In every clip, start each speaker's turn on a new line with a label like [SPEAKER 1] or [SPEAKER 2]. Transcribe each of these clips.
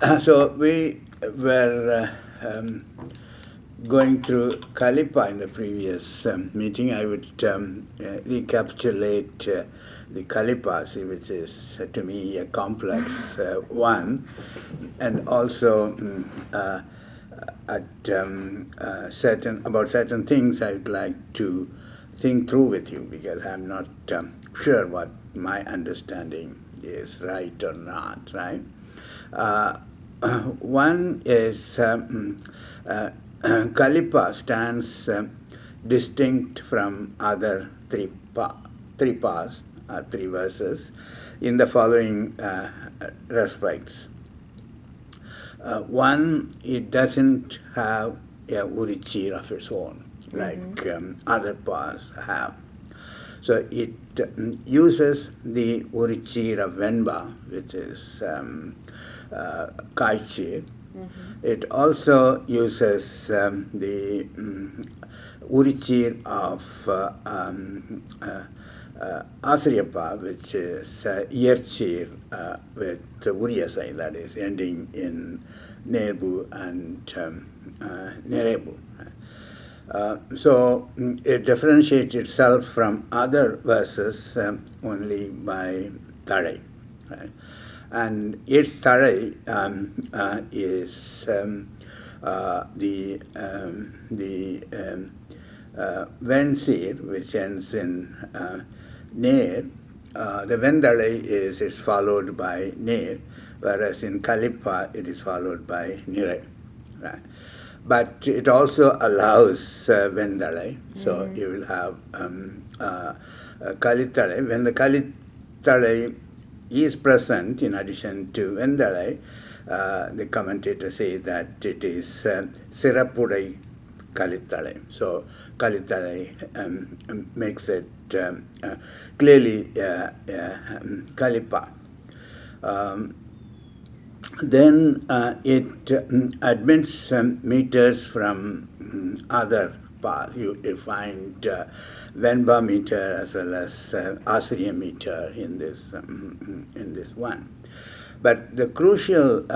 [SPEAKER 1] So we were going through Kalipa in the previous meeting. I would recapitulate the Kalipas, which is to me a complex one, and also at certain things I would like to think through with you because I'm not sure what my understanding is right or not, right? Uh, One is Kalipa stands distinct from other three pas, three verses, in the following respects. One, it doesn't have a Urichir of its own, like other pas have. So it uses the Urichir of Venba, which is Kaichir. It also uses the Urichir of Asriyapa, which is Yerchir with Uriyasai, that is ending in Nebu and Nerebu. So it differentiates itself from other verses only by Tare. Right? And its Tare is Vensir, which ends in Ner. The Vendale is followed by Ner, whereas in Kalipa it is followed by Nire. Right? But it also allows Vendale, so you will have Kalitale. When the Kalitale is present, in addition to Vendale, the commentator says that it is Sirapurai Kalitale. So Kalitale makes it clearly Kalipa. Then it admits meters from other paths. You find Venba meter as well as Asriya meter in this one. But the crucial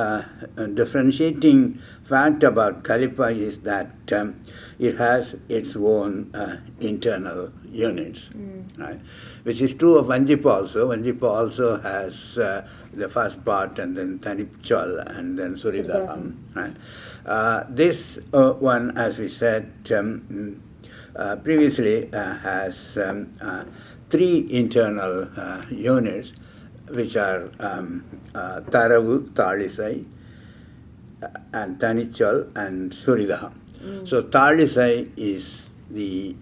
[SPEAKER 1] differentiating fact about Kalipa is that it has its own internal units, right? Which is true of Vanjipa also. Vanjipa also has the first part and then Tanipchal and then Suridham. Right? This one, as we said previously, has three internal units, which are Taravu, Talisai, and Tanichal, and Suridham. So Talisai is the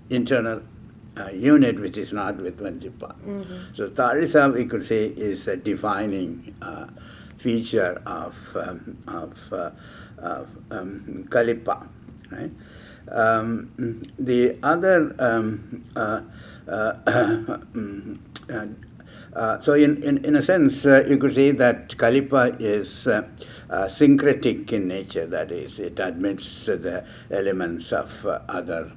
[SPEAKER 1] internal unit which is not with Vanjipa. So Talisai, we could say, is a defining feature of Kalipa. Right? The other so in a sense, you could say that Kalipa is syncretic in nature. That is, it admits the elements of other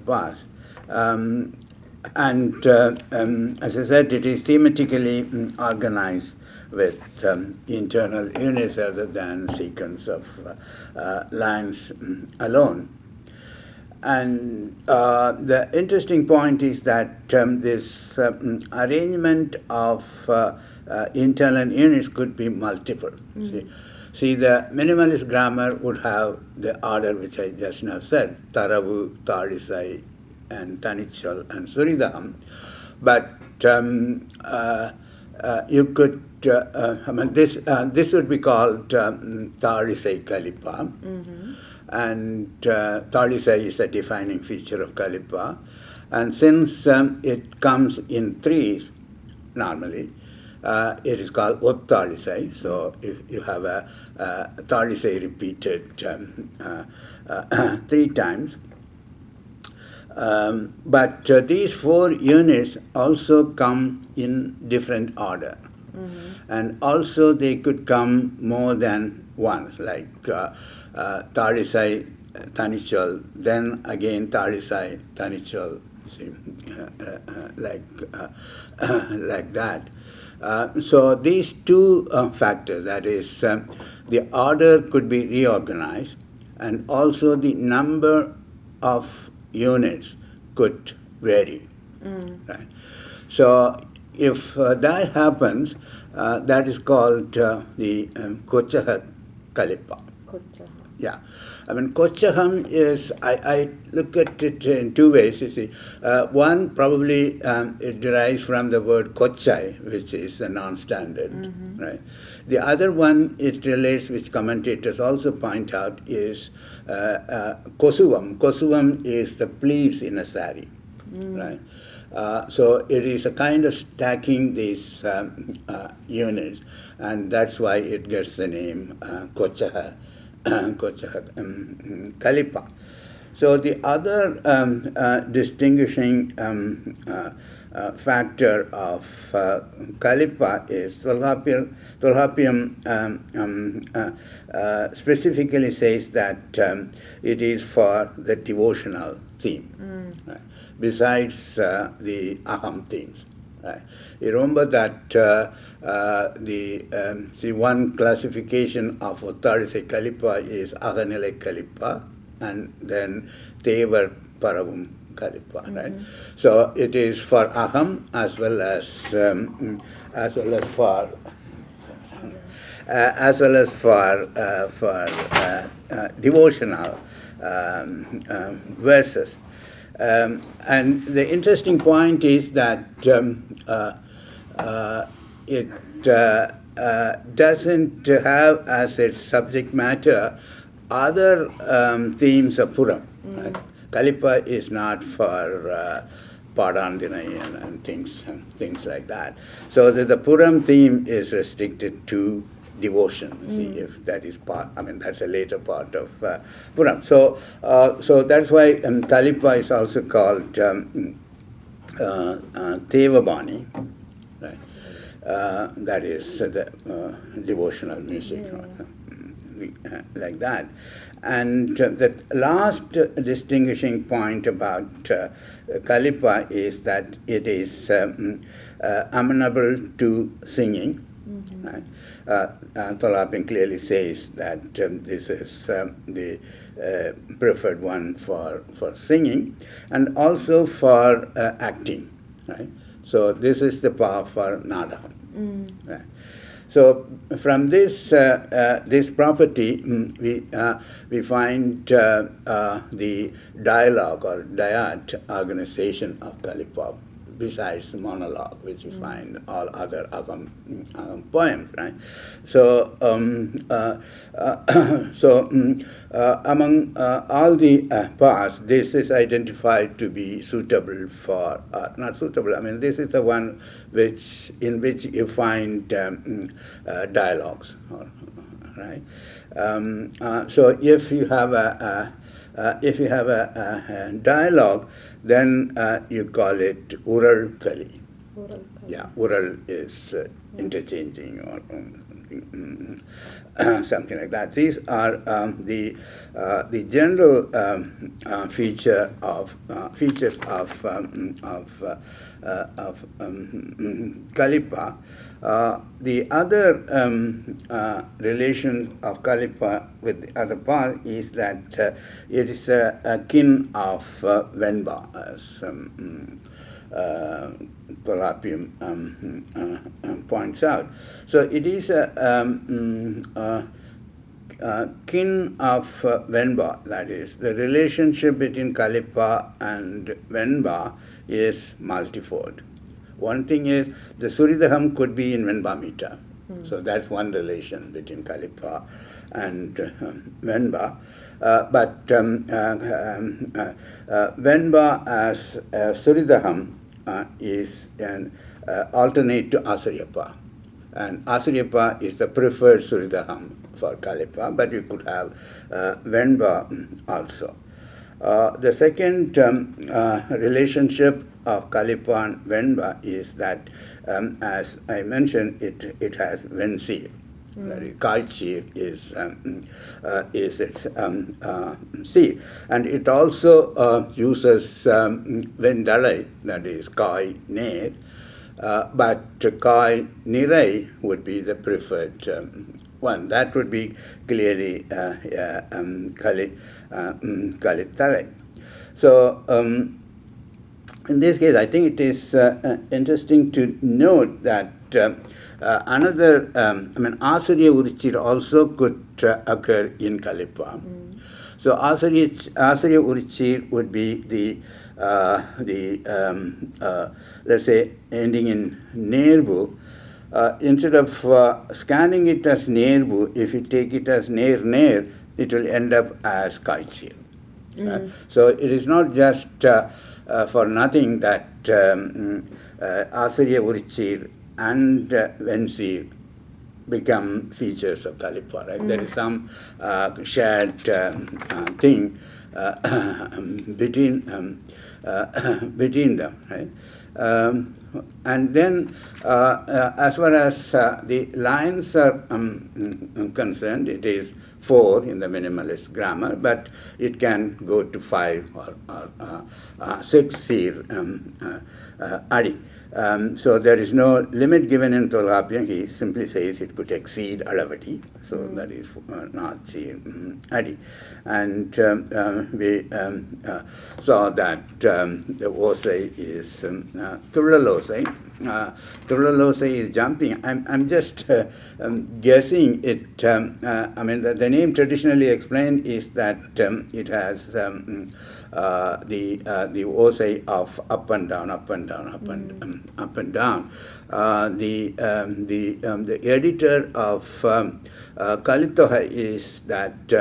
[SPEAKER 1] paths. And as I said, it is thematically organized with internal units rather than sequence of lines alone. And the interesting point is that this arrangement of internal units could be multiple. See, the minimalist grammar would have the order which I just now said, Taravu, Talisai, and Tanichal, and Suridham. But you could, I mean, this would be called Talisai Kalipa. And Talisai is a defining feature of Kalipa. And since it comes in threes, normally, it is called Ottalisai. So if you have a Talisai repeated 3 times. But these 4 units also come in different order. And also they could come more than once, like Talisai, Tanichal, then again Talisai, Tanichal, see, like that. So these two factors, that is, the order could be reorganized, and also the number of units could vary. Right? So if that happens, that is called the Kochaha Kalipa. Yeah, I mean, Kochaham is, I look at it in two ways, you see. One, probably it derives from the word Kochai, which is a non-standard, right? The other one it relates, which commentators also point out, is Kosuvam. Kosuvam is the pleats in a sari, right? So it is a kind of stacking these units, and that's why it gets the name Kochaha. Kalipa. So the other distinguishing factor of Kalipa is Tolhapiam specifically says that it is for the devotional theme, right, besides the Aham themes. Right. You remember that see, one classification of Uttarisai Kalipa is Aganile Kalipa and then Tevar Paravum Kalipa, right? So it is for Aham as well as for devotional verses. And the interesting point is that it doesn't have as its subject matter other themes of Puram. Right? Kalipa is not for Padandinai and things like that. So the Puram theme is restricted to devotion. See, if that is part, I mean, that's a later part of Puram. So that's why Kalipa is also called Tevabani, right? That is the devotional music, like that. And the last distinguishing point about Kalipa is that it is amenable to singing. Right? Tolapin clearly says that this is the preferred one for singing and also for acting. Right? So this is the power for Nadaham. Right? So from this property, we find the dialogue or dyad organization of Kalipa, besides the monologue, which you find all other Agam poems, right? So, among all the parts, this is identified to be suitable for, not suitable, I mean, this is the one in which you find dialogues, right? So if you have a dialogue, then you call it Ural Kali. Yeah, Ural is interchanging or something like that. These are the general features of Kalipa. The other relation of Kalipa with the other part is that it is a kin of Venba, as Tolapium points out. So it is a kin of Venba, that is, the relationship between Kalipa and Venba is multifold. One thing is the Suridaham could be in Venba meter. So that's one relation between Kalipa and Venba. But Venba as Suridaham is an alternate to Asaryapa. And Asaryapa is the preferred Suridaham for Kalipa, but you could have Venba also. The second relationship of Kalipa and Venba is that, as I mentioned, it has Vensi. Kaichir is its seed. And it also uses Vendalai, that is Kai Ner, but Kai Nirai would be the preferred one. That would be clearly Kalitale. So in this case, I think it is interesting to note that another, Asuriya Urichir also could occur in Kalipa. So Asuriya Urichir would be let's say, ending in Nerbu. Instead of scanning it as Nerbu, if you take it as Ner, it will end up as Kaichir. So it is not just for nothing that Asuriya Urichir and Vensir become features of Kalipa, right? There is some shared thing between them, right? And then, as far as the lines are concerned, it is 4 in the minimalist grammar, but it can go to 5 or 6 here, Adi. So there is no limit given in Tolkapian. He simply says it could exceed Alavadi. So that is not Adi. And we saw that the Osai is Turlalosai. Turlalosai is jumping. I'm just guessing it. The name traditionally explained is that it has the Osai of up and down, up and down, up and down. The editor of Kalitoha is that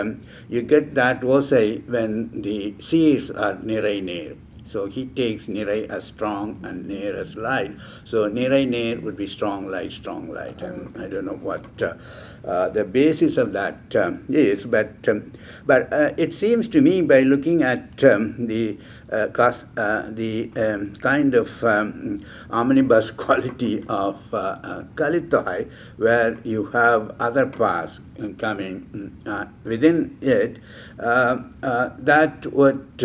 [SPEAKER 1] you get that Osai when the seeds are Nirai Ner. So he takes Nirai as strong and Ner as light. So Nirai Ner would be strong light, strong light. And I don't know what the basis of that is, but it seems to me, by looking at the kind of omnibus quality of Kalitohai, where you have other parts coming within it, that would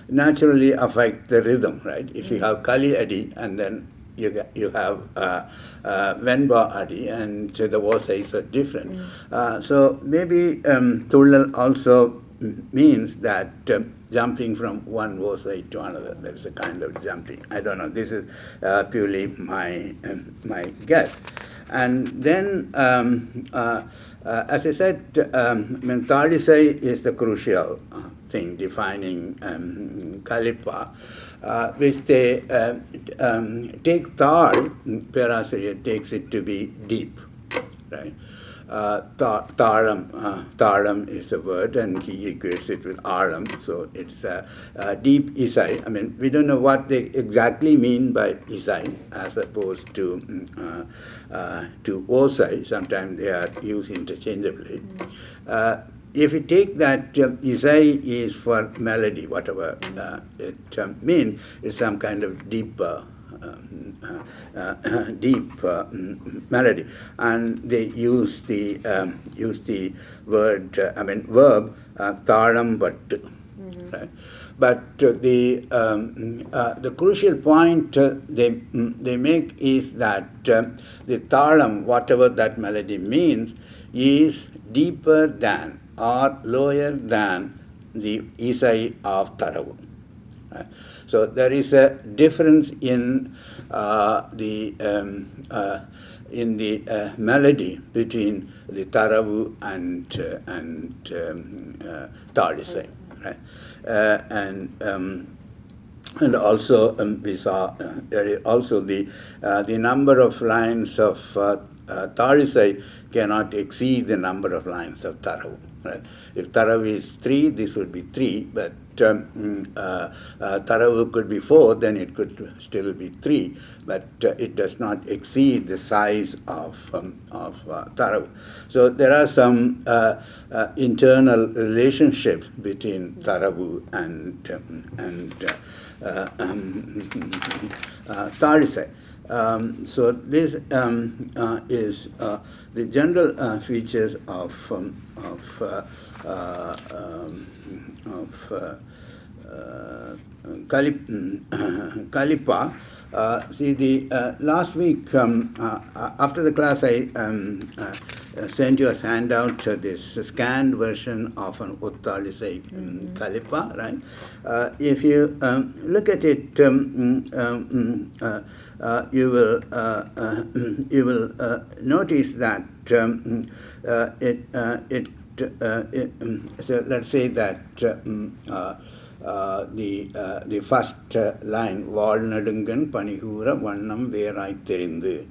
[SPEAKER 1] naturally affect the rhythm, right? If you have Kali Adi and then you have Venba Adi, and the Vosais are different. So maybe Tullal also means that jumping from one Vosai to another. There's a kind of jumping. I don't know. This is purely my guess. And then, as I said, Talisai is the crucial thing defining Kalipa, which they take Tal, Parasuriya takes it to be deep, right? Taram is a word, and he equates it with Aram, so it's deep Isai. We don't know what they exactly mean by Isai, as opposed to Osai. Sometimes they are used interchangeably. If you take that Isai is for melody, whatever it means, it's some kind of deep melody, and they use the word, verb, talam vattu, right? But the crucial point they make is that the talam, whatever that melody means, is deeper than or lower than the Isai of Taravu. Right? So there is a difference in the melody between the Taravu and Tadisai, right? And also we saw also the number of lines of Tadisai cannot exceed the number of lines of Taravu. Right? If Taravu is 3, this would be 3, but Taravu could be 4, then it could still be 3, but it does not exceed the size of Taravu. So there are some internal relationships between Taravu and Tadisai. So this is the general features of Kalipa. See, last week after the class, I sent you a handout, this scanned version of an Uttalisai Kalipa, right? If you look at it, you will notice that so let's say that the first line, Valnadungan Panihura Vannam Verai Therindu.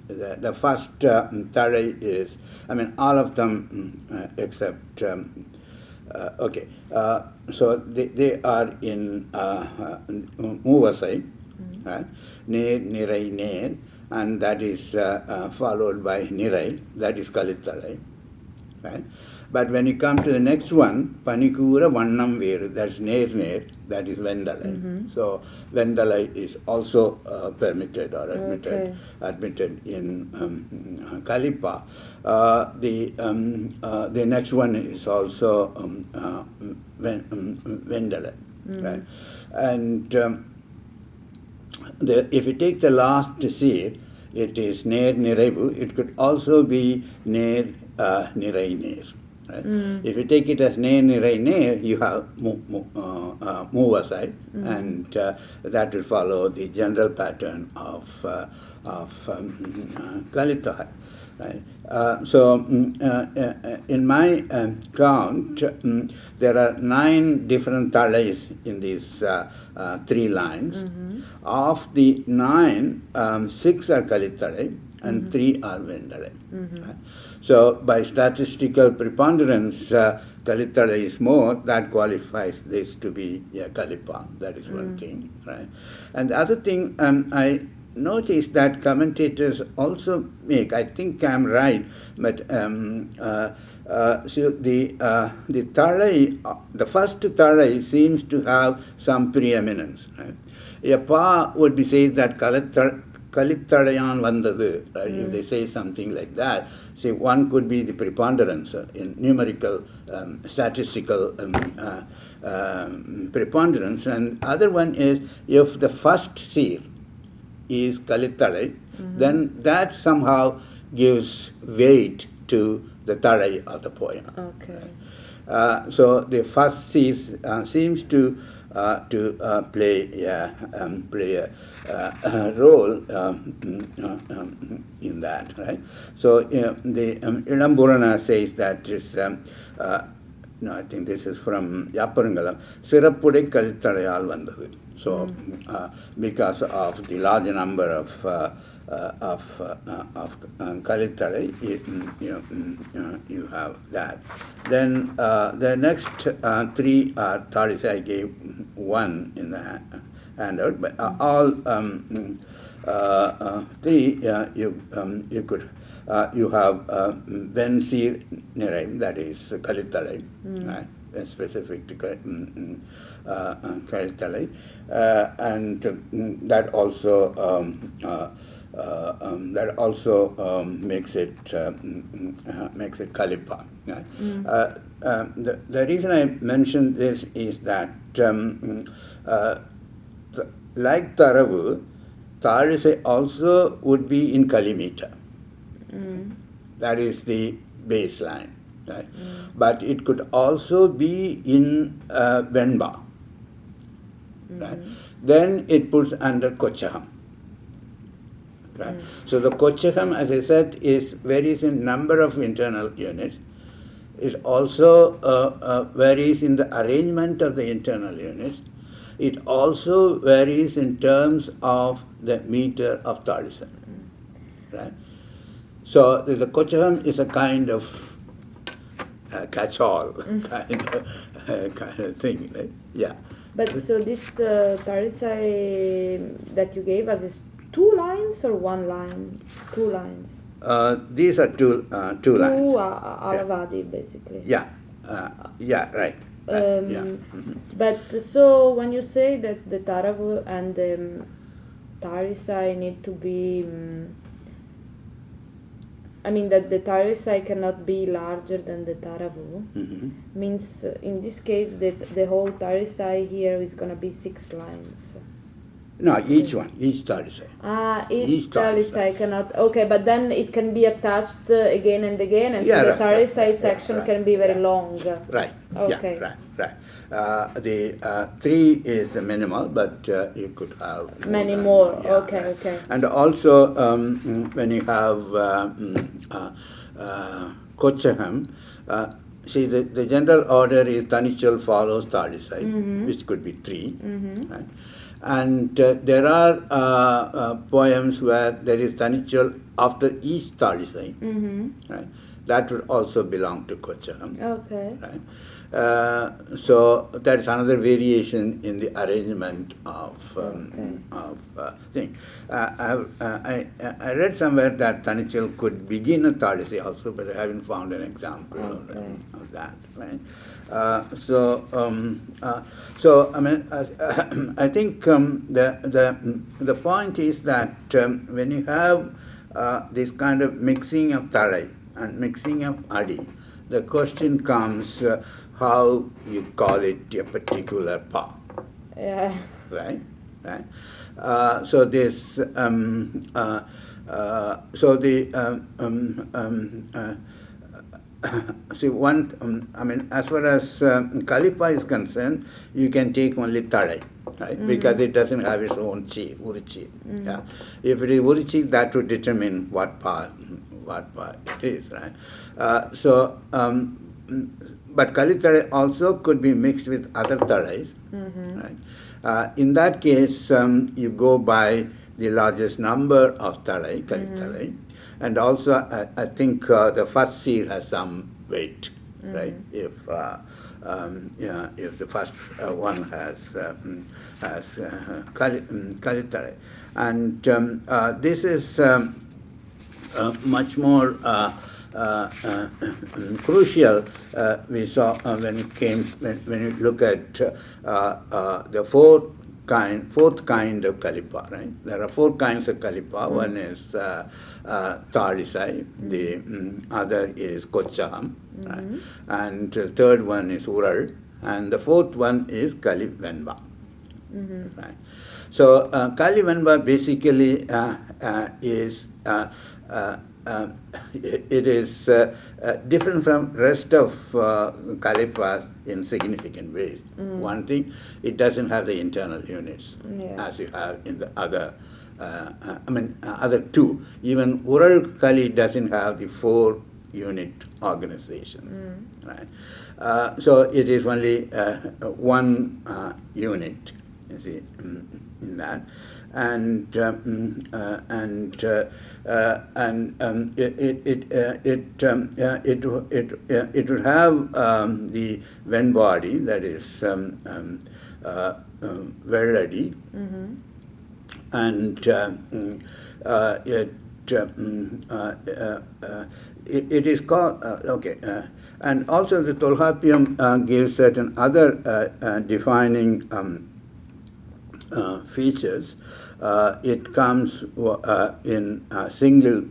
[SPEAKER 1] The first Thalai is, I mean, all of them except, okay, so they are in Muvasai, Ner, Nirai, Ner, and that is followed by Nirai, that is Kalithalai. Right? But when you come to the next one, Panikura Vannam Veru, that's Ner, that is Vendalai. So Vendalai is also permitted or admitted in Kalipa. The next one is also Vendalai. Right? And if you take the last seed, it is Ner Nirevu. It could also be Ner Nirai Ner. Right? If you take it as Ner Nirai Ner, you have Muvasai, and that will follow the general pattern of Kalitahai. Right? So in my count, there are 9 different thalais in these 3 lines. Of the 9, 6 are Kalithalai and 3 are Vendalai. Right? So by statistical preponderance, Kalithalai is more. That qualifies this to be Kalipa. That is one thing. Right? And the other thing I notice that commentators also make, I think I'm right, but so the Thalai, the first Thalai seems to have some preeminence. Right? A Pa would be saying that Kalittalayan Vandadu, right? If they say something like that, say one could be the preponderance in numerical, statistical preponderance, and other one is if the first seer is Kalithalai, then that somehow gives weight to the Thalai of the poem.
[SPEAKER 2] Okay.
[SPEAKER 1] So the first sees seems to play a role in that, right? So the Ilam Purana says that it's no, I think this is from Yapparangalam, Sirappude Kalithalayal Vandadu. So because of the large number of Kalithalai, you have that. Then the next 3 are thalis. I gave 1 in the handout, but all 3 you could you have Vensi Nirai, that is Kalithalai, right? Specific to Kalithalai, and that also makes it Kalipa. Right? The reason I mentioned this is that like Taravu, Tharisai also would be in Kalimita. That is the baseline. Right? But it could also be in Venba. Right? Then it puts under Kochaham. Right? So the Kochaham, as I said, varies in number of internal units. It also varies in the arrangement of the internal units. It also varies in terms of the meter of Thalisan. Right? So the Kochaham is a kind of catch-all kind of thing, right? Yeah.
[SPEAKER 2] But so this Tarisai that you gave us is 2 lines or 1 line? 2 lines.
[SPEAKER 1] These are two lines.
[SPEAKER 2] 2 Alavadi, basically.
[SPEAKER 1] Yeah. Yeah. Right. Yeah.
[SPEAKER 2] But so when you say that the Taravu and the Tarisai need to be I mean that the tarisai cannot be larger than the taravu.
[SPEAKER 1] Mm-hmm.
[SPEAKER 2] Means in this case that the whole tarisai here is gonna be 6 lines.
[SPEAKER 1] No, each one, each tarisai.
[SPEAKER 2] Each tarisai cannot. Okay, but then it can be attached again and again, and
[SPEAKER 1] Yeah,
[SPEAKER 2] so the
[SPEAKER 1] right,
[SPEAKER 2] tarisai
[SPEAKER 1] right,
[SPEAKER 2] section
[SPEAKER 1] right,
[SPEAKER 2] can be very
[SPEAKER 1] yeah.
[SPEAKER 2] long.
[SPEAKER 1] Right.
[SPEAKER 2] Okay.
[SPEAKER 1] Yeah, right. The 3 is the minimal, but you could have
[SPEAKER 2] Many
[SPEAKER 1] than,
[SPEAKER 2] more.
[SPEAKER 1] yeah,
[SPEAKER 2] Okay,
[SPEAKER 1] right.
[SPEAKER 2] okay.
[SPEAKER 1] And also, when you have Kochaham, see the general order is Tanichal follows Talisai, which could be 3. Right? And there are poems where there is Tanichal after each Talisai. Right? That would also belong to Kochaham.
[SPEAKER 2] Okay.
[SPEAKER 1] Right? So that's another variation in the arrangement of thing. I read somewhere that Tanichal could begin a Talisai also, but I haven't found an example of that. Right? So I mean, I think the point is that when you have this kind of mixing of Talai and mixing of Adi, the question comes how you call it a particular pa.
[SPEAKER 2] Yeah.
[SPEAKER 1] Right? Right? So this, so the, see one, I mean, as far as Kalipa is concerned, you can take only Talai, right? Because it doesn't have its own chi, Urichi. Yeah. If it is Urichi, that would determine what pa it is, right? But Kali Talai also could be mixed with other Talais, right? In that case, you go by the largest number of Talai, Kali Talai, and also I think the first seal has some weight, right? If if the first one has Kali Talai, and this is much more crucial. We saw when you look at the fourth kind of Kalipa, right? There are 4 kinds of Kalipa. One is Talisai, the other is Kochaham, right? And the third one is Ural, and the fourth one is Kali Venba. Right? So Kali Venba basically is it is different from rest of Kalipas in significant ways. One thing, it doesn't have the internal units as you have in the other. Other 2. Even Ural Kali doesn't have the 4-unit organization, right? So it is only 1 unit, you see, in that, and it would have the Venn body, that is Verladi, and it is called and also the Tolkapiam gives certain other defining features. It comes in a single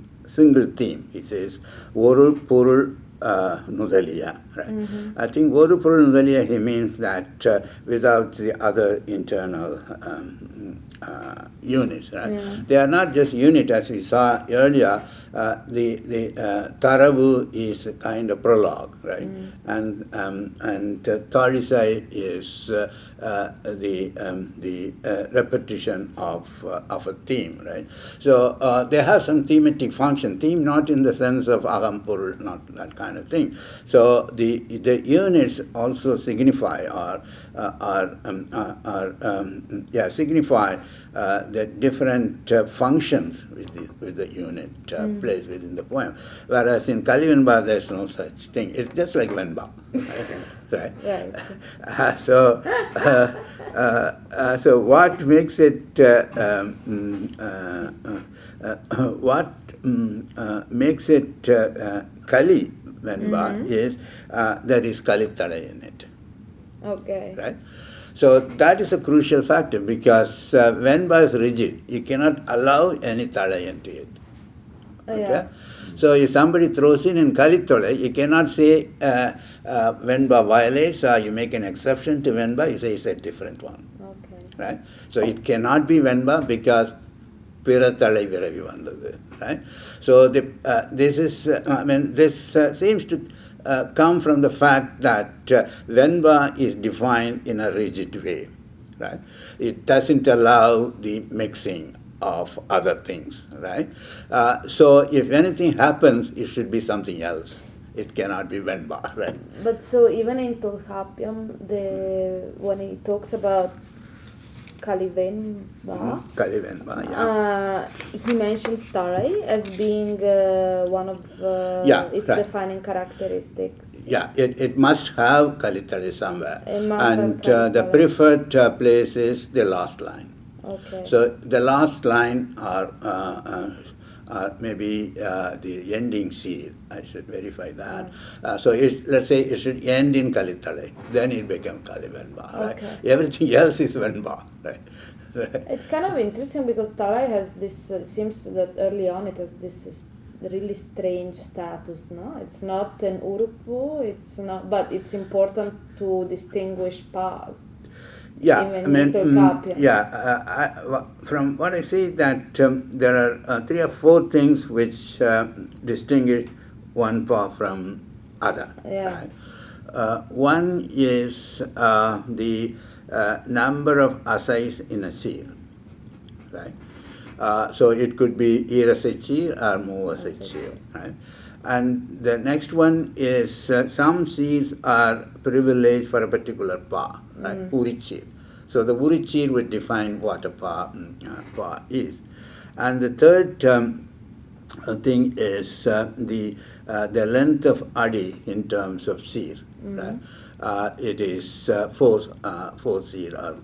[SPEAKER 1] theme. He says Oru Purul Nudaliya. Right? I think Oru Purul Nudaliya, he means that without the other internal units, right? Yeah. They are not just unit, as we saw earlier. The Taravu is a kind of prologue, right? And Talisai is the repetition of a theme, right? So they have some thematic function. Theme not in the sense of Agampur, not that kind of thing. So the units also signify signify the different functions with the unit plays within the poem. Whereas in Kali Venba, there's no such thing. It's just like Venba, right? Right. So what makes it Kali Venba is there is Kali Talai in it.
[SPEAKER 2] Okay.
[SPEAKER 1] Right? So that is a crucial factor because Venba is rigid. You cannot allow any Talai into it. Okay? So if somebody throws in Kalitole, you cannot say Venba violates, or you make an exception to Venba, you say it's a different one.
[SPEAKER 2] Okay.
[SPEAKER 1] Right? So it cannot be Venba because Pirathalai Viravi Vandadu. Right? So this is, this seems to come from the fact that Venba is defined in a rigid way. Right? It doesn't allow the mixing of other things, right? So if anything happens, it should be something else. It cannot be Venba, right?
[SPEAKER 2] But so even in Tulhapiam, when he talks about Kalivenba,
[SPEAKER 1] Kalivenba, yeah.
[SPEAKER 2] He mentions Tarai as being one of its
[SPEAKER 1] right.
[SPEAKER 2] defining characteristics.
[SPEAKER 1] Yeah, it must have Kalitali somewhere.
[SPEAKER 2] It must have
[SPEAKER 1] And the
[SPEAKER 2] Kalitali.
[SPEAKER 1] preferred place is the last line.
[SPEAKER 2] Okay.
[SPEAKER 1] So the last line are maybe the ending seed. I should verify that. So let's say it should end in Kalitale. Then it becomes Kalivenba. Right?
[SPEAKER 2] Okay.
[SPEAKER 1] Everything else is Venba. Right?
[SPEAKER 2] It's kind of interesting because Tarai has this, seems that early on it has this really strange status, no? It's not an Urupu, it's not, but it's important to distinguish paths.
[SPEAKER 1] Yeah, from what I see that there are 3 or 4 things which distinguish one pa from other.
[SPEAKER 2] Yeah.
[SPEAKER 1] Right? One is the number of asais in a seer, right? So it could be irasechi or muvasechi, right? And the next one is some seeds are privileged for a particular pa, right? Purichir. So the purichir would define what a pa is. And the third thing is the length of adi in terms of seer, right? It is 4 seer or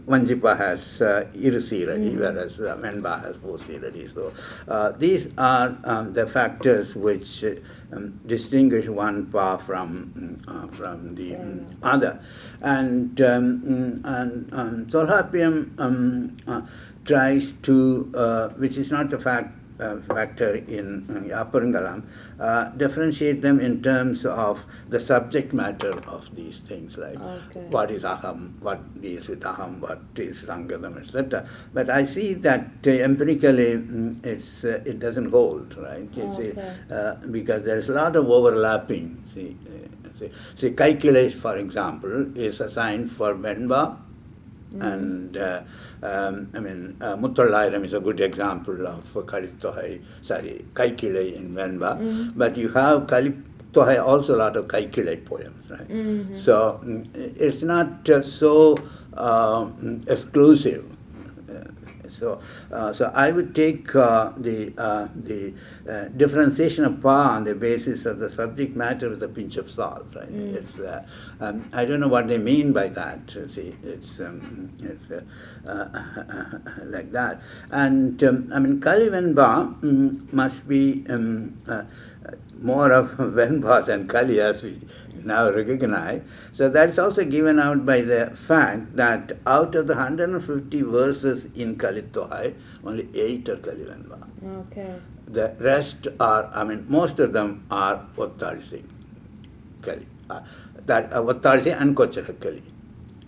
[SPEAKER 1] Vanjipa has Irusiradi, whereas Venba has 4 Siradi. So these are the factors which distinguish one pa from the other. And Tolhapiam tries to, which is not the factor in Apparangalam, differentiate them in terms of the subject matter of these things, like what is aham, what deals with aham, what is sangadam, etc. But I see that empirically it doesn't hold, right? Because there's a lot of overlapping. See, Kaikile, for example, is assigned for Venba. And Muttallairam is a good example of Kaikile in Venba. But you have Kaliptohai also a lot of Kaikile poems, right? So it's not so exclusive. So I would take the differentiation of pa on the basis of the subject matter with a pinch of salt. Right? It's I don't know what they mean by that. See, it's like that. And Kali-Venba must be more of Venba than Kali, as we now recognize. So that's also given out by the fact that out of the 150 verses in Kalitohai, only 8 are Kali-Venba.
[SPEAKER 2] Okay.
[SPEAKER 1] The rest are, most of them are Ottarisi Kali. That Ottarisi and Kochaka Kali.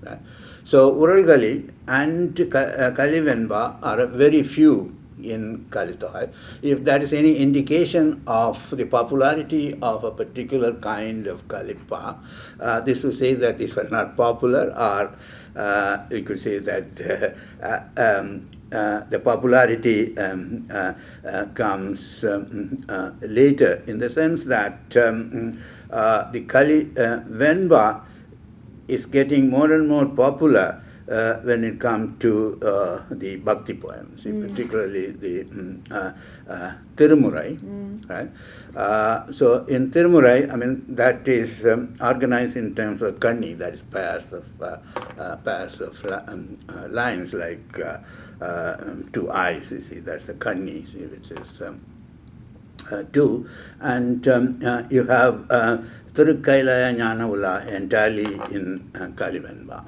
[SPEAKER 1] Right? So Uralgali and Kali-Venba are very few in Kalitohai. If that is any indication of the popularity of a particular kind of Kalipa, this would say that these were not popular, or we could say that the popularity comes later, in the sense that the Kali-Venba is getting more and more popular when it comes to the Bhakti poems, particularly the Tirumurai, right? So in Tirumurai, that is organized in terms of Kanni, that is pairs of lines, like 2 eyes, you see, that's the Kanni, which is 2, and you have Thirukkailaya Jnana Ula entirely in Kali-Venba,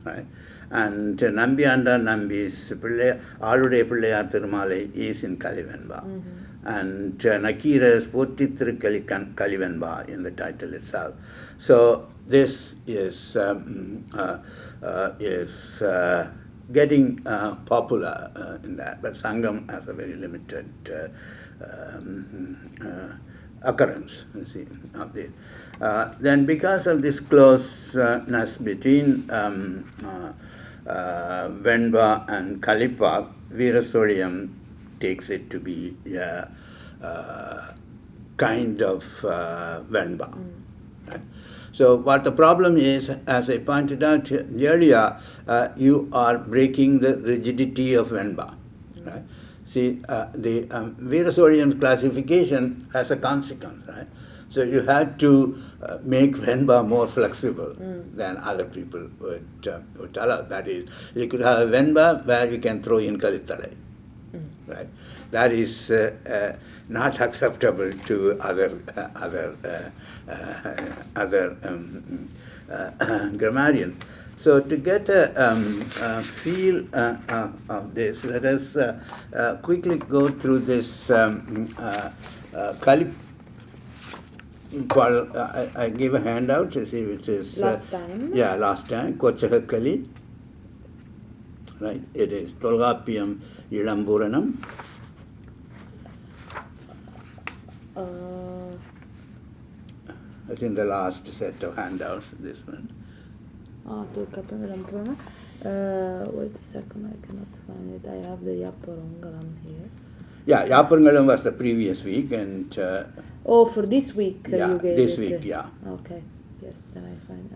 [SPEAKER 1] right? and Nambianda Nambi's Alude Pillayar Tirumale is in Kalivenba. And Nakira's Potitru Kalivenba in the title itself. So this is getting popular in that, but Sangam has a very limited occurrence, you see, of this. Then because of this closeness between Venba and Kalipa, Veerasoliam takes it to be kind of Venba. Right? So what the problem is, as I pointed out earlier, you are breaking the rigidity of Venba. Right? See, the Veerasolian's classification has a consequence, right? So you had to make Venba more flexible than other people would allow. That is, you could have a Venba where you can throw in Kalitale. Right? That is not acceptable to other grammarians. So to get a feel of this, let us quickly go through this Kali. I gave a handout to see which is
[SPEAKER 2] last time.
[SPEAKER 1] Yeah, last time Kochaha Kali. Right, it is Tolgapiam Ilamburanam. I think the last set of handouts, this one.
[SPEAKER 2] Tolgapiam Ilamburanam. Wait a second, I cannot find it. I have the Yaparangalam here.
[SPEAKER 1] Yeah, Yaparangalam was the previous week, and
[SPEAKER 2] for this week
[SPEAKER 1] yeah,
[SPEAKER 2] you gave
[SPEAKER 1] this
[SPEAKER 2] it.
[SPEAKER 1] week, yeah.
[SPEAKER 2] Okay, yes, then I'll find it.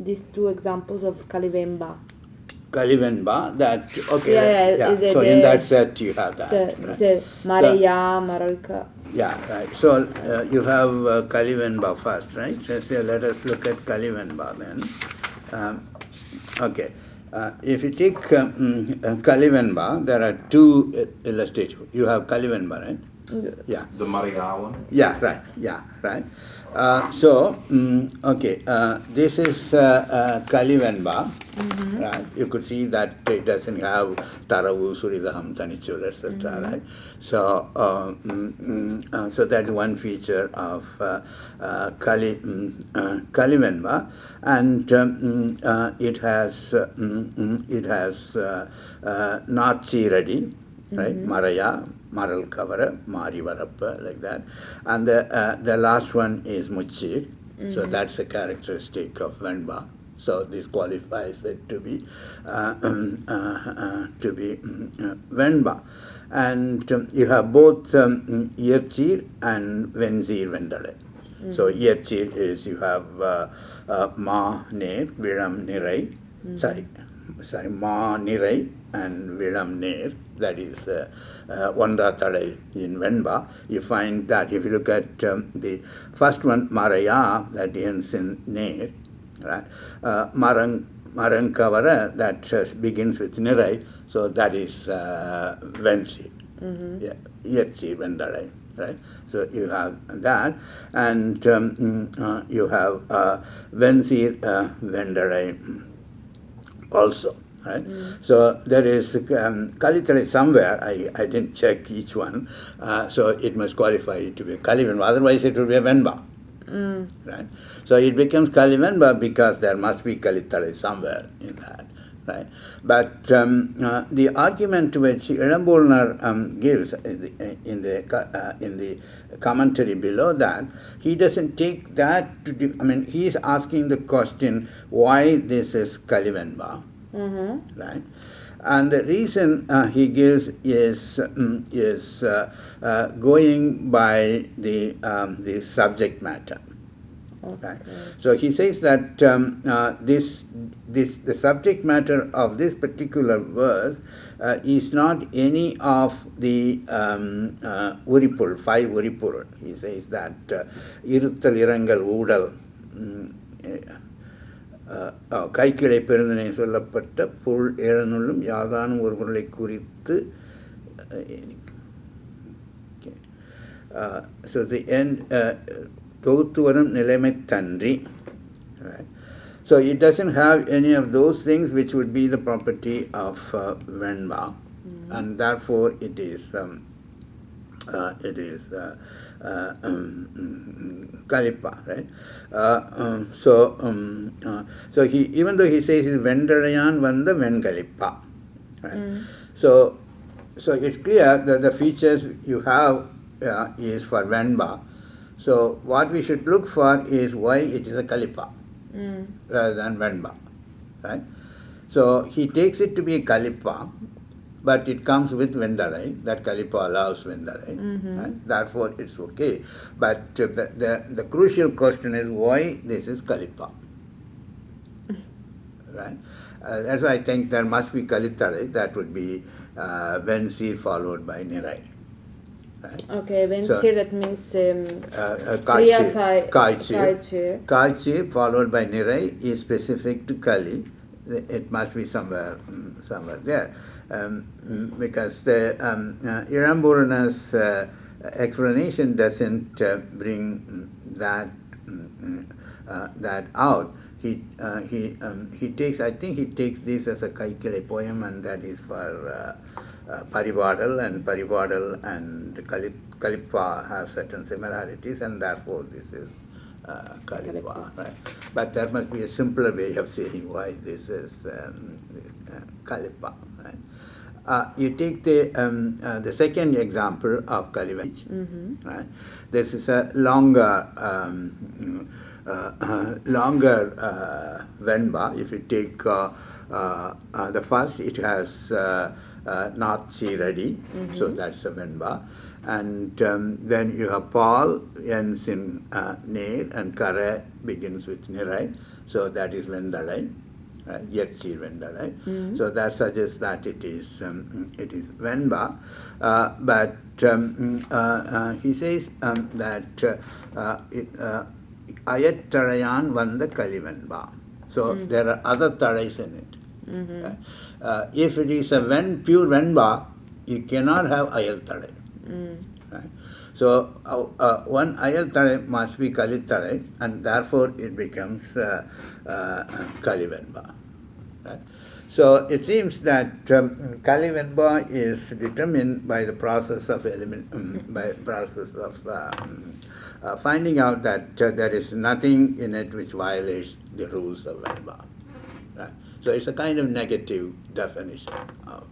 [SPEAKER 2] These two examples of Kalivemba.
[SPEAKER 1] Kalivenba, that, okay.
[SPEAKER 2] Yeah.
[SPEAKER 1] So in that set you have that.
[SPEAKER 2] Right. Maraya, Maralka.
[SPEAKER 1] Yeah, right. So you have Kalivenba first, right? So let us look at Kalivenba then. Okay. If you take Kalivenba, there are two illustrations. You have Kalivenba, right? Yeah.
[SPEAKER 3] The Maria one?
[SPEAKER 1] Yeah, right. Yeah, right. Okay, this is Kalivenba. Right? You could see that it doesn't have Taravu, Suridaham, Tanichul, etc. Right? So, so that's one feature of Kalivenba, and it has Nachi ready. Right, Maraya, Maral Kavara, Mari Varappa, like that. And the last one is Muchir. So that's a characteristic of Venba. So this qualifies it to be Venba. And you have both Yerchir and Venzir Vendale. So Yerchir is you have Ma Ner, Vilam Nirai, sorry, Ma Nirai and Vilam Ner. That is Wanda Talai in Venba. You find that if you look at the first one, Maraya, that ends in Ner, right? Marankavara, that begins with Nirai, so that is Vensi. Yeah, Yetsi Vendalai, right? So you have that, and you have Vensi Vendalai also. Right? So there is Kalitale somewhere, I didn't check each one, so it must qualify it to be a Kalivenba, otherwise it would be a Venba. Right? So it becomes Kalivenba because there must be Kalitale somewhere in that. Right? But the argument which Ilambulnar gives in the commentary below that, he doesn't take that to do, I mean, he is asking the question why this is Kalivenba. Right, and the reason he gives is going by the subject matter. Okay. Right. So he says that the subject matter of this particular verse is not any of the Uripul, 5 Uripul. He says that Iruttal Irangal Udal. கைக்கிளை பெருந்தனை சொல்லப்பட்ட பொருள் ஏழனுள்ளும் யாதானும் ஒரு பொருளை குறித்து so the end தொகுத்து வரும் நிலைமை தன்றி right? So it doesn't have any of those things which would be the property of Venba, and therefore it is Kalipa, right? So he, even though he says he's Vendalayan Vanda Venkalipa, right? So it's clear that the features you have is for Venba. So what we should look for is why it is a Kalipa rather than Venba, right? So he takes it to be a Kalipa, but it comes with Vendalai. That Kalipa allows Vendalai. Right? Therefore, it's okay. But the crucial question is why this is Kalipa. Right? That's why I think there must be Kalitalai. That would be Vensir followed by Nirai. Right?
[SPEAKER 2] Okay, Vensir,
[SPEAKER 1] So,
[SPEAKER 2] that means
[SPEAKER 1] Kaiche followed by Nirai is specific to Kali. It must be somewhere there, because the Iramburana's explanation doesn't bring that out. He takes, I think he takes this as a Kaikile poem, and that is for Parivadal, and Parivadal and Kalipa have certain similarities, and therefore this is Kalipa, right? But there must be a simpler way of saying why this is Kalipa, right? You take the second example of Kalivach, right? This is a longer Venba. If you take the first, it has North Chi ready, so that's a Venba. And then you have Paul ends in Ner, and Kare begins with Nirai, so that is Vendalai. Yerchi Vendalai. So that suggests that it is Venba, but he says that Ayat Talayan Vanda Kalivenba. So there are other Talais in it. If it is a pure Venba, you cannot have Ayal Talai. Right? So one Ayal Talai must be Kalit Talai, and therefore it becomes Kalivenba. Right? So it seems that Kalivenba is determined by the process of finding out that there is nothing in it which violates the rules of Venba. Right? So it's a kind of negative definition of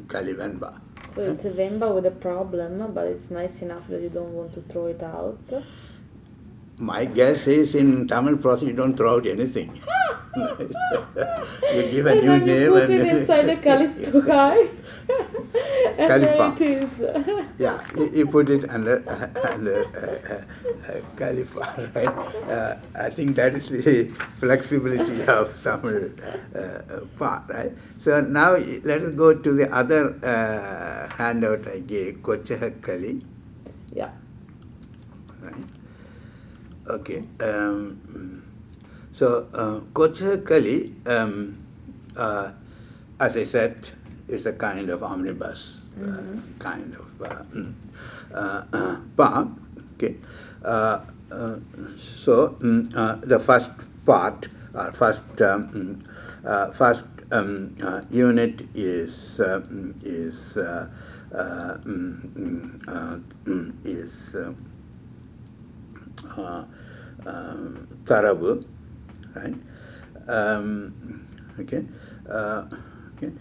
[SPEAKER 1] Kalivenba.
[SPEAKER 2] So it's a Venba with a problem, but it's nice enough that you don't want to throw it out.
[SPEAKER 1] My guess is in Tamil prosody you don't throw out anything. You give a new
[SPEAKER 2] then
[SPEAKER 1] name
[SPEAKER 2] you put it inside the Kalitukai. And
[SPEAKER 1] Kalipa.
[SPEAKER 2] there it is.
[SPEAKER 1] Yeah, you put it under Kalipa, right? I think that is the flexibility of Tamil part, right? So now let us go to the other handout I gave, Kochaha Kali.
[SPEAKER 2] Yeah.
[SPEAKER 1] Right. Okay. So Kochaha Kali, as I said, is a kind of omnibus kind of part. Okay. So the first part, first unit is Taravu, right? Okay. Okay.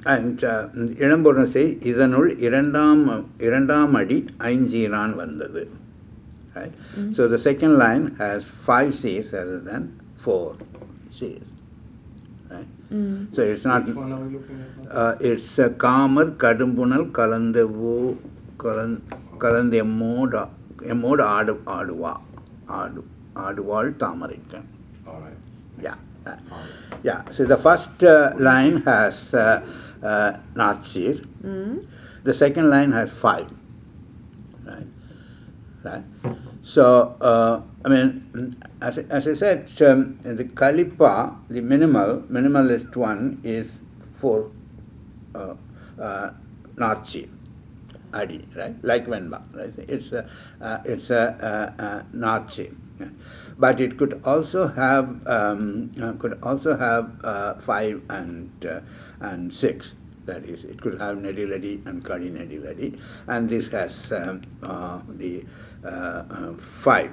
[SPEAKER 1] And Ilamborna say, Idanul Irandam Adi Ainjiran Vandadu. Right? So the second line has 5 C's rather than 4 C's. Right? So it's not.
[SPEAKER 3] Which one are we looking at?
[SPEAKER 1] It's Kamar Kadumbunal Kalandevu Kalandemod Aduval Tamarikan.
[SPEAKER 3] All right.
[SPEAKER 1] Yeah. Yeah. So the first line has Natsir. The second line has 5. Right. Right. So I mean, as I said, the Kalipa, the minimalist one is 4 Natsir. adi, right? Like Venba, right? It's a Nazi. But it could also have 5 and 6. That is, it could have Nediladi and Kali Nediladi, and this has the 5.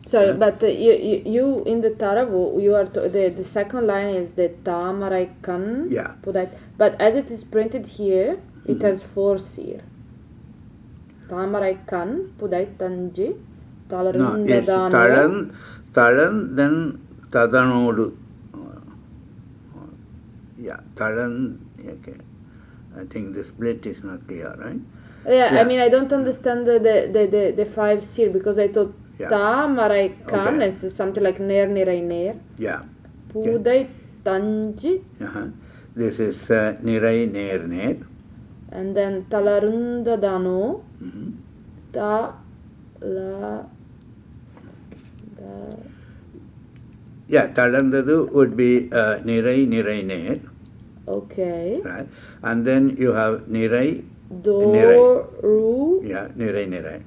[SPEAKER 2] Sorry, but you in the Taravu, you are the second line is the Tamarai Kan.
[SPEAKER 1] Yeah.
[SPEAKER 2] But as it is printed here, it has 4 sir. Tamarai Kan, Pudai Tanji,
[SPEAKER 1] No, it's Talan, then Tadanodu. Yeah, Talan, okay. I think the split is not clear, right?
[SPEAKER 2] Yeah, I mean, I don't understand the 5 sir because I thought Tamarai Kan is something like Ner Nirai Ner.
[SPEAKER 1] Yeah.
[SPEAKER 2] Pudai Tanji.
[SPEAKER 1] This is Nirai Ner Ner.
[SPEAKER 2] And then Talarunda Dano. Ta la.
[SPEAKER 1] Yeah, Talandadu would be Nirai Nirai Ner.
[SPEAKER 2] Okay.
[SPEAKER 1] Right. And then you have Nirai.
[SPEAKER 2] Doru.
[SPEAKER 1] Yeah, Nirai Nirai.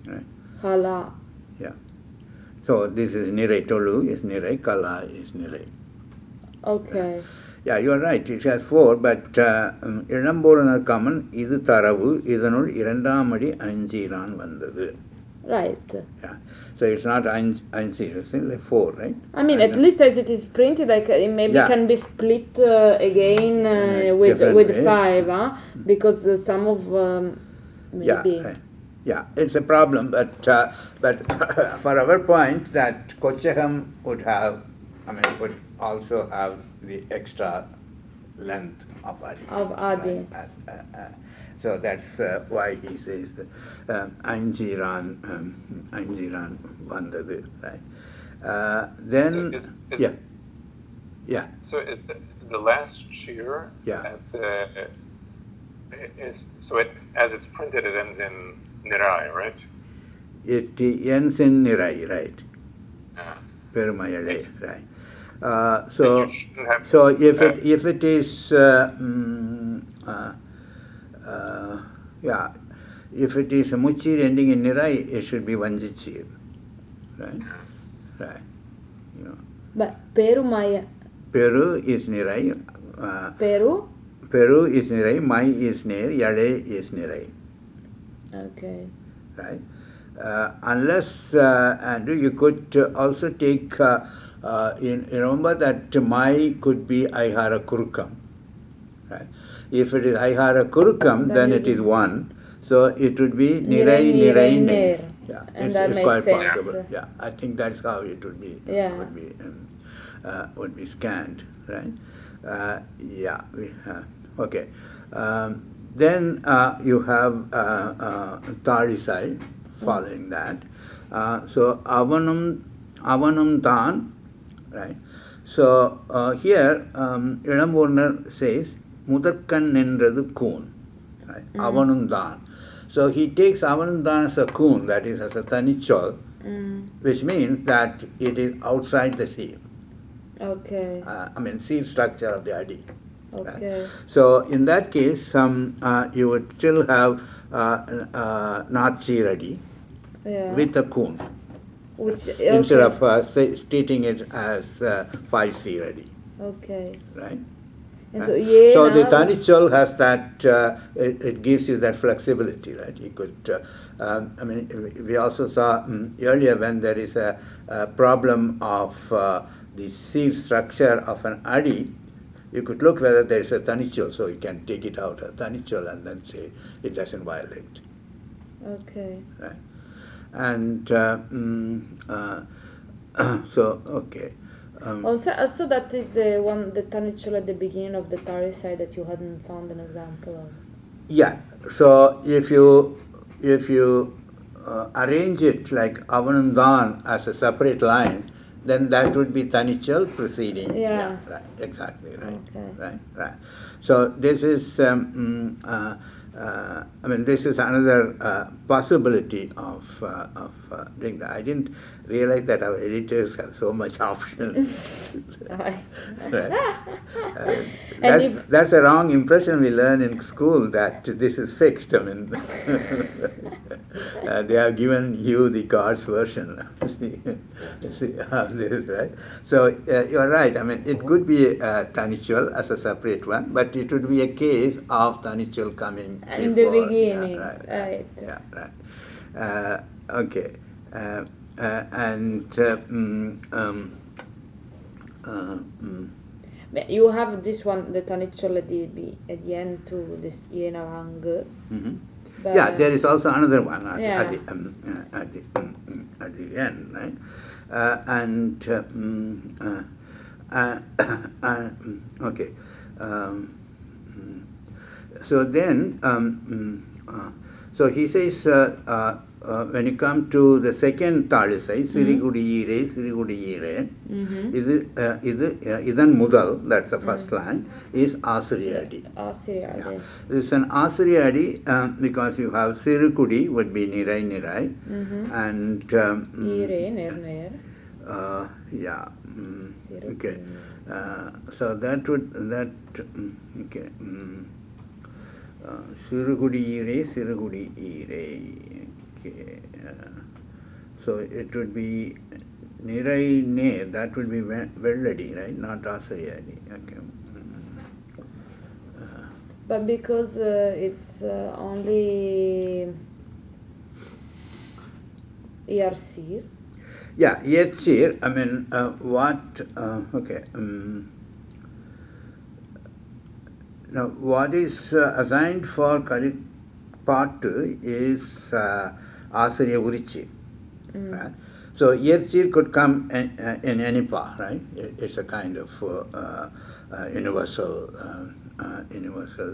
[SPEAKER 1] Right.
[SPEAKER 2] Hala.
[SPEAKER 1] Yeah. So this is Nirai. Tolu is Nirai. Kala is Nirai.
[SPEAKER 2] Okay.
[SPEAKER 1] Yeah, you are right. It has 4, but Ilamboranar common, idu Taravu, idanul Irandamadi Anjiran Vandadu.
[SPEAKER 2] Right.
[SPEAKER 1] Yeah. So it's not Anjir, it's like 4, right?
[SPEAKER 2] I mean, at least as it is printed, like it maybe can be split again with 5, huh? Because some of maybe.
[SPEAKER 1] Yeah. Yeah, it's a problem, but for our point that Kochaham would would also have the extra length of Adi. Right? So that's why he says Anjiran Vandadu, right? Then
[SPEAKER 3] so
[SPEAKER 1] yeah.
[SPEAKER 3] So is the last cheer as it's printed, it ends in Nirai, right?
[SPEAKER 1] It ends in Nirai, right? Perumayale, right? So if it is if it is a Muchir ending in Nirai, it should be Vanjichir, right? Right. You know.
[SPEAKER 2] But Perumaya.
[SPEAKER 1] Peru is Nirai. Peru is Nirai. Mai is Ner. Yale is Nirai.
[SPEAKER 2] Okay.
[SPEAKER 1] Right. Unless and you could also take. Remember that Mai could be Aihara Kurukam. Right? If it is Aihara Kurukam, then it is 1. So it would be Nirai Ner. Yeah,
[SPEAKER 2] and
[SPEAKER 1] it's quite
[SPEAKER 2] sense.
[SPEAKER 1] possible. Yeah, I think that's how it would be.
[SPEAKER 2] Yeah.
[SPEAKER 1] Would be scanned, right? Yeah, we have. Okay. Then you have Talisai following that. So Avanum Tan. Right. So here Ilamborner says Mudakkan Nendradu Kun. Right. Avanundan. So he takes Avanundan as a kun, that is as a tanichol, which means that it is outside the seed.
[SPEAKER 2] Okay.
[SPEAKER 1] Seed structure of the adi.
[SPEAKER 2] Okay.
[SPEAKER 1] Right. So in that case, you would still have not seed with a kun. Instead of stating it as 5 seed adi.
[SPEAKER 2] Okay.
[SPEAKER 1] Right.
[SPEAKER 2] And
[SPEAKER 1] so the Tanichol has that, it gives you that flexibility, right? You could, we also saw earlier when there is a problem of the seed structure of an Adi, you could look whether there is a Tanichol, so you can take it out, a Tanichol, and then say it doesn't violate.
[SPEAKER 2] Okay.
[SPEAKER 1] Right. And so, okay.
[SPEAKER 2] Also, that is the one, the Tanichol at the beginning of the Tari side that you hadn't found an example of.
[SPEAKER 1] Yeah. So if you arrange it like Avanandan as a separate line, then that would be Tanichal preceding.
[SPEAKER 2] Yeah.
[SPEAKER 1] Right. Exactly. Right.
[SPEAKER 2] Okay.
[SPEAKER 1] Right. So this is I mean, this is another possibility of doing that. I didn't realize that our editors have so much option.
[SPEAKER 2] Right.
[SPEAKER 1] Right.
[SPEAKER 2] And
[SPEAKER 1] That's a wrong impression we learn in school that this is fixed. I mean, they have given you the God's version. See, this, right? So you're right. I mean, it could be Tanichal as a separate one, but it would be a case of Tanichal coming
[SPEAKER 2] in the
[SPEAKER 1] before.
[SPEAKER 2] beginning,
[SPEAKER 1] Yeah, right.
[SPEAKER 2] right.
[SPEAKER 1] Yeah, right. Okay.
[SPEAKER 2] You have this one, the Tanichol at the end to this Yenavang.
[SPEAKER 1] Mm-hmm. Yeah, there is also another one at the end, right? Okay. So then, so he says, when you come to the second Talisai, Sirigudiyire, Sirigudiyire, Idan Mudal, that's the first line, is Asriyadi.
[SPEAKER 2] Asriyadi.
[SPEAKER 1] Yeah. This is an Asriyadi because you have Sirukudi would be Nirai Nirai, and
[SPEAKER 2] Ire, Ner.
[SPEAKER 1] yeah. Okay. So that would okay. Sirugudi ire. Okay. So it would be Nirai Ne, that would be Velladi, right? Not Asariyadi. Okay.
[SPEAKER 2] But because it's only Yarsir.
[SPEAKER 1] Yeah, Yetzir, I mean, what, okay. Now, what is assigned for Kali part 2 is Asariya Urichi. Right? So, Yetzir could come in any part, right? It's a kind of universal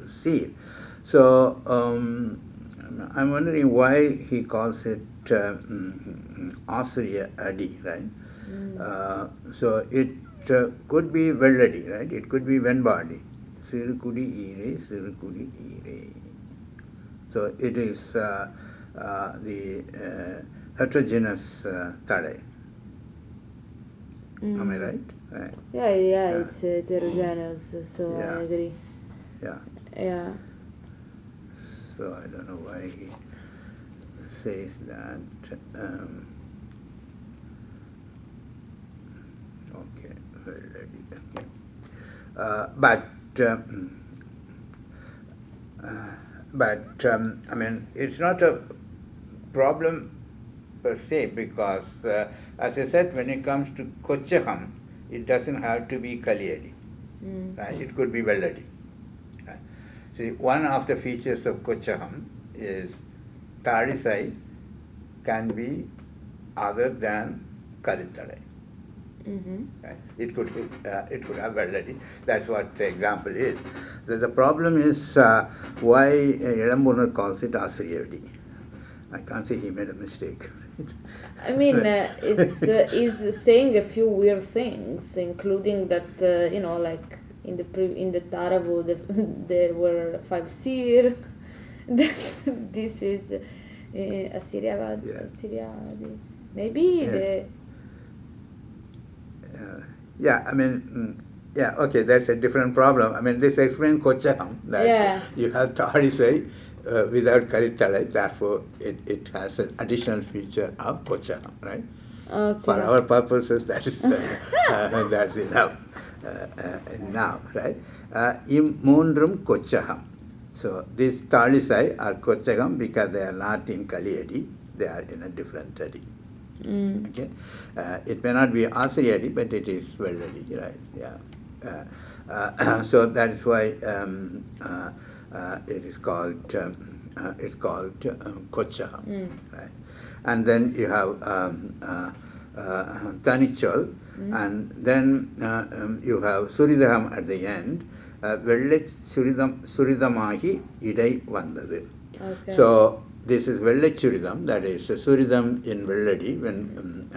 [SPEAKER 1] seed. So, I'm wondering why he calls it Asriya Adi, right? So it could be Velladi, right? It could be Venbadi. Sirukudi ire, Sirukudi ire. So it is the heterogeneous Tade. Am I right? Right.
[SPEAKER 2] Yeah, it's heterogeneous, so I agree.
[SPEAKER 1] Yeah.
[SPEAKER 2] Yeah.
[SPEAKER 1] So I don't know why he says that. Okay, Velladi. Okay. But I mean, it's not a problem per se because, as I said, when it comes to Kochaham, it doesn't have to be Kaliyadi. Right? It could be Velladi. Right? See, one of the features of Kochaham is Talisai can be other than Kalithalai. Right? It could have Velladi. That's what the example is. The problem is why Elambunnar calls it Asriyadi. I can't say he made a mistake.
[SPEAKER 2] I mean, he's saying a few weird things, including that like in the Taravu there were 5 seer. This is Assyria. Maybe the.
[SPEAKER 1] Yeah, I mean, yeah, okay, that's a different problem. I mean, this explains Kochaham, that you have Talisai without Kalithalai, therefore it has an additional feature of Kochaham, right?
[SPEAKER 2] Okay.
[SPEAKER 1] For our purposes, that's enough now, right? Im Mundrum Kochaham. So these Talisai are Kochaham because they are not in Kaliyadi, they are in a different Tadi. Okay, it may not be Asriyadi, but it is Velladi, right? Yeah. So that is why it is called Kochaham, right? And then you have Tanichal, and then you have Suridham at the end. Vellach Suridamahi Idai Vandadu.
[SPEAKER 2] Okay.
[SPEAKER 1] So this is Vellachuridam, that is Suridam in Velladi, when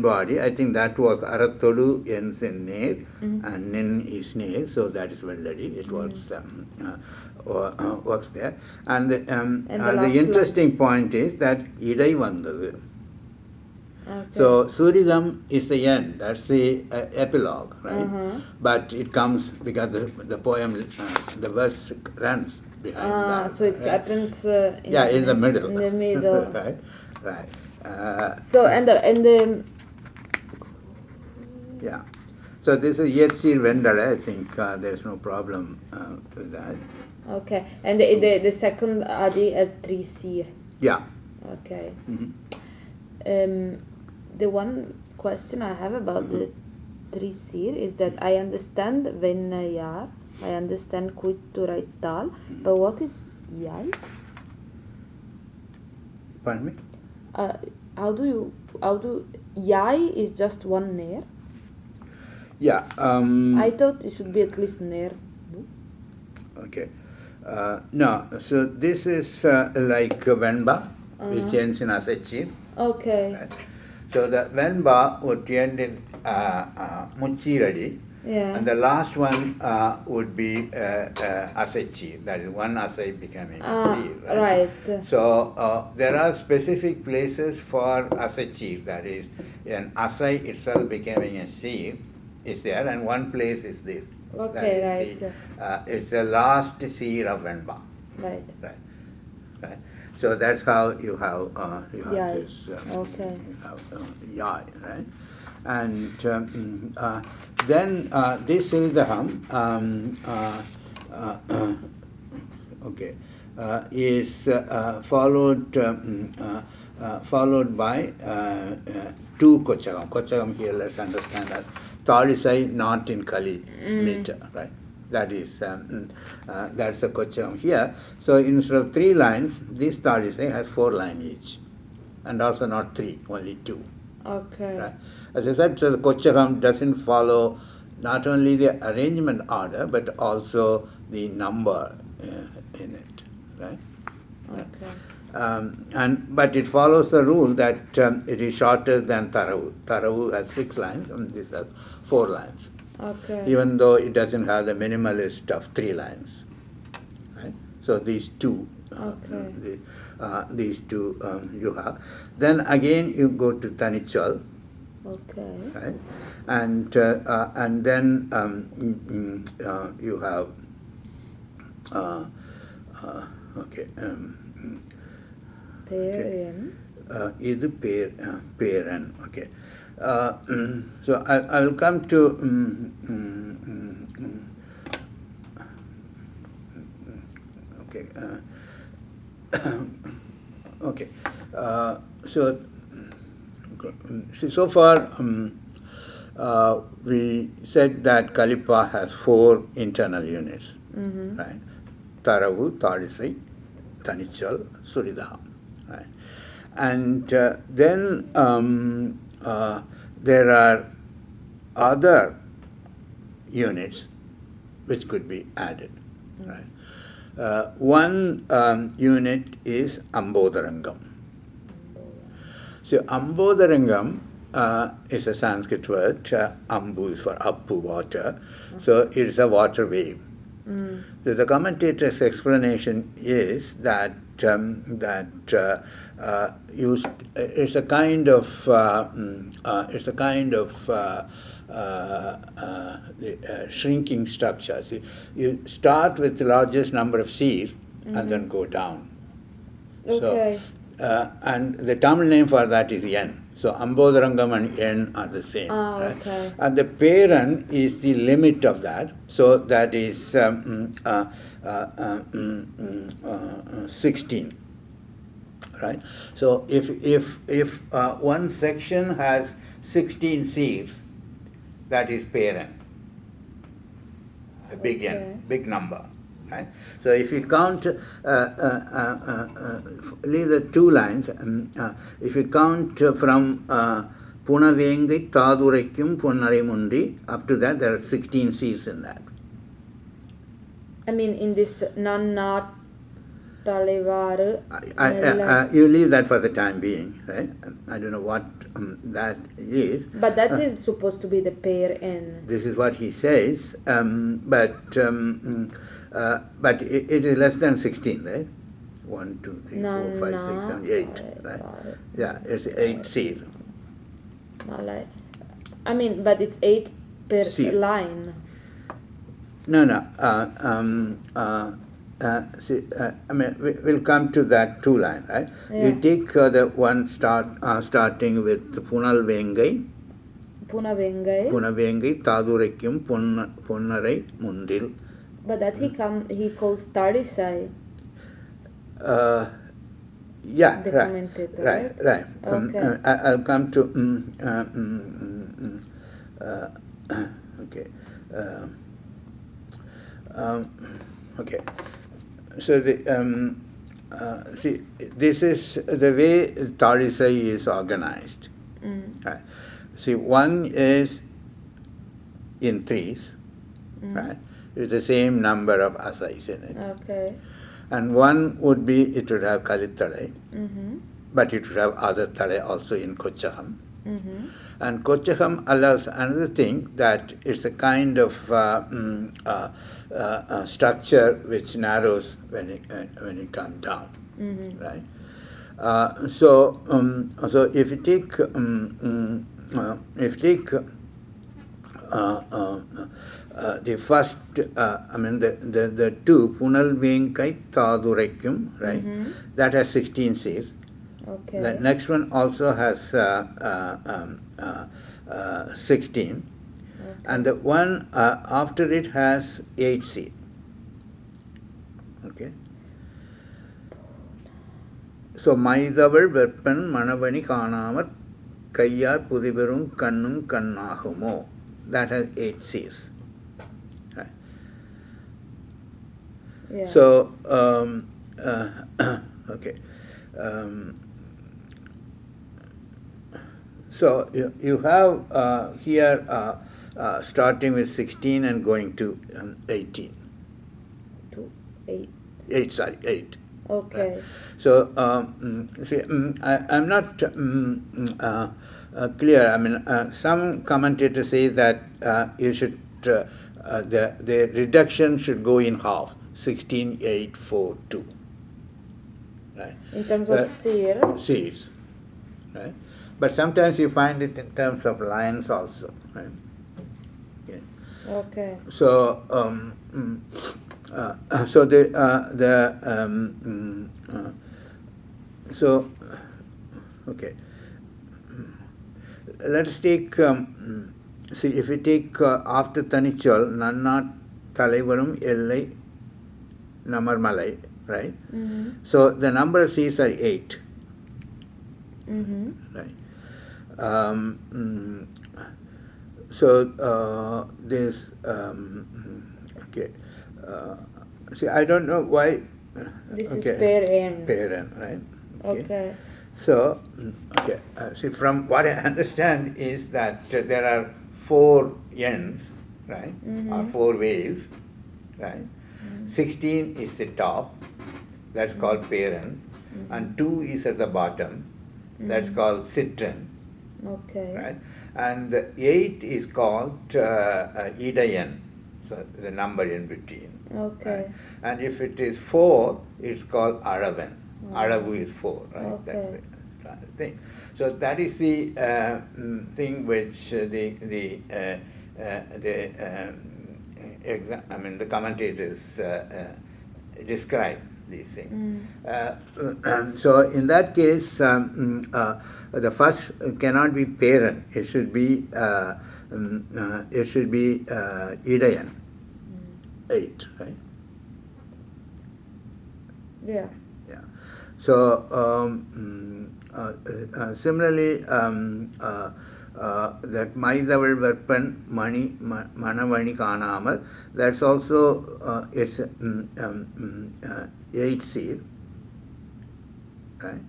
[SPEAKER 1] body. I think that was Arathodu ends in Ner and Nin is Ner, so that is Velladi. It works works there. And the interesting point is that Idai Vandadu.
[SPEAKER 2] Okay.
[SPEAKER 1] So Suridam is the end, that's the epilogue, right? But it comes because the poem, the verse runs behind that.
[SPEAKER 2] So it
[SPEAKER 1] right?
[SPEAKER 2] happens
[SPEAKER 1] in the middle.
[SPEAKER 2] In the middle.
[SPEAKER 1] right.
[SPEAKER 2] So and the
[SPEAKER 1] Yeah. So this is Yetzir Vendale. I think there's no problem with that.
[SPEAKER 2] okay, and the second Adi has 3 seer.
[SPEAKER 1] Yeah.
[SPEAKER 2] Okay. The one question I have about the 3 seer is that I understand Vennayar, I understand Kuitturaital, but what is Yai?
[SPEAKER 1] Pardon me?
[SPEAKER 2] How do Yai is just one Ner?
[SPEAKER 1] Yeah.
[SPEAKER 2] I thought it should be at least Ner.
[SPEAKER 1] Okay. No, so this is like Venba, which ends in Asechi.
[SPEAKER 2] Okay.
[SPEAKER 1] Right? So the Venba would end in Muchiradi.
[SPEAKER 2] Yeah.
[SPEAKER 1] And the last one would be Asechi. That is one Asai becoming a seed.
[SPEAKER 2] Right.
[SPEAKER 1] So there are specific places for Asechi. That is, an Asai itself becoming a seed is there, and one place is this.
[SPEAKER 2] Okay,
[SPEAKER 1] that is it's the last seed of Venba.
[SPEAKER 2] Right.
[SPEAKER 1] Right. So that's how you have
[SPEAKER 2] Yai.
[SPEAKER 1] this.
[SPEAKER 2] Okay.
[SPEAKER 1] You have Yai, right? And then this Sildaham okay, is followed by 2 Kochagam. Kochagam here, let's understand that Talisai not in Kali meter, right? That is that's the Kochagam here. So instead of 3 lines, this Talisai has 4 lines each, and also not 3, only 2.
[SPEAKER 2] Okay.
[SPEAKER 1] Right. As I said, so the Kochagam doesn't follow not only the arrangement order, but also the number in it, right?
[SPEAKER 2] Okay.
[SPEAKER 1] But it follows the rule that it is shorter than Taravu. Taravu has 6 lines, and this has 4 lines.
[SPEAKER 2] Okay.
[SPEAKER 1] Even though it doesn't have the minimalist of 3 lines, right? So these two. These two you have. Then again you go to Tanichal.
[SPEAKER 2] Okay.
[SPEAKER 1] Right, and then you have okay.
[SPEAKER 2] Peren.
[SPEAKER 1] Idu Peren. Okay. So I will come to okay. Okay. So far we said that Kalipa has 4 internal units, right? Taravu, Talisai, Tanichal, Suridaham, right? And then there are other units which could be added, right? One unit is Ambodarangam. So Ambodarangam is a Sanskrit word. Ambu is for Appu, water. So it is a water wave. So the commentator's explanation is that it's a kind of shrinking structure. So you start with the largest number of seas and then go down.
[SPEAKER 2] Okay.
[SPEAKER 1] So, and the Tamil name for that is N. So Ambodarangam and N are the same. Right?
[SPEAKER 2] Okay.
[SPEAKER 1] And the Peran is the limit of that. So that is 16. Right. So if one section has 16 seeds, that is Peran. A big N, big number. Right? So if you count, leave the 2 lines, if you count from Punavengai, Taduraikum, Punnarimundi, up to that, there are 16 C's in that.
[SPEAKER 2] I mean, in this not Talivaru.
[SPEAKER 1] You leave that for the time being, right? I don't know what that is.
[SPEAKER 2] But that is supposed to be the pair N.
[SPEAKER 1] This is what he says, but it is less than 16, right? 1, 2, 3, 4, 5, 6, 7, 8, right? Yeah, it's 8 seed.
[SPEAKER 2] I mean, but it's 8 per
[SPEAKER 1] Seed.
[SPEAKER 2] line.
[SPEAKER 1] No. I mean, we'll come to that 2 line, right?
[SPEAKER 2] Yeah.
[SPEAKER 1] You take the one starting with Punal Vengai. Punavengai, Tadurekyum, Ponnarai, Mundil.
[SPEAKER 2] But that he calls Tarisai.
[SPEAKER 1] Yeah,
[SPEAKER 2] The
[SPEAKER 1] right.
[SPEAKER 2] commentator,
[SPEAKER 1] Right.
[SPEAKER 2] Okay.
[SPEAKER 1] I'll come to. Okay. Okay. So see, this is the way Tarisai is organized. Right. See, one is in 3s, right, with the same number of asais in it.
[SPEAKER 2] Okay.
[SPEAKER 1] And one would be, it would have Kalittalai, but it would have other Talai also in Kochaham. And Kochaham allows another thing, that it's a kind of structure which narrows when you come down, right? So if you take the first, the 2, Punal Venkai Tadurekyum, right? That has 16 seeds.
[SPEAKER 2] Okay.
[SPEAKER 1] The next one also has 16. And the one after it has 8 seed. Okay. So, Maidavul Verpan Manavani Kanamat Kayyar Pudiverum Kannum Kannahumo. That has 8 seeds. Right.
[SPEAKER 2] Yeah.
[SPEAKER 1] So, okay. So you have here starting with 16 and going to 18.
[SPEAKER 2] To 8.
[SPEAKER 1] 8.
[SPEAKER 2] Okay.
[SPEAKER 1] Right. So see, I'm not clear. I mean, some commentators say that you should the reduction should go in half. 16, 8, 4, 2. Right.
[SPEAKER 2] In terms of
[SPEAKER 1] seeds, right? But sometimes you find it in terms of lines also, right? Okay.
[SPEAKER 2] Okay.
[SPEAKER 1] So, so so okay. Let's take see, if we take after Tanichal, Nanna Talaivarum Ellai Namarmalai, right? So the number of seeds are 8. Right. So this okay. See, I don't know why.
[SPEAKER 2] This
[SPEAKER 1] Okay.
[SPEAKER 2] is pair N.
[SPEAKER 1] Pair N, right?
[SPEAKER 2] Okay.
[SPEAKER 1] So okay. See, from what I understand is that there are 4 ends, right, or 4 waves, right. 16 is the top. That's called pair N, and 2 is at the bottom. That's called citron.
[SPEAKER 2] Okay.
[SPEAKER 1] Right? And the 8 is called Idayan, so the number in between.
[SPEAKER 2] Okay.
[SPEAKER 1] Right? And if it is 4, it's called Aravan. Aravu is 4, right?
[SPEAKER 2] Okay.
[SPEAKER 1] That's the kind of thing. So that is the thing which the commentators describe these things. So in that case, the first cannot be parent. It should be Idayan. 8, right?
[SPEAKER 2] Yeah.
[SPEAKER 1] Yeah. So similarly, that Maidavul Verpan Mani Manavani Kanamal, that's also it's 8 seed, right?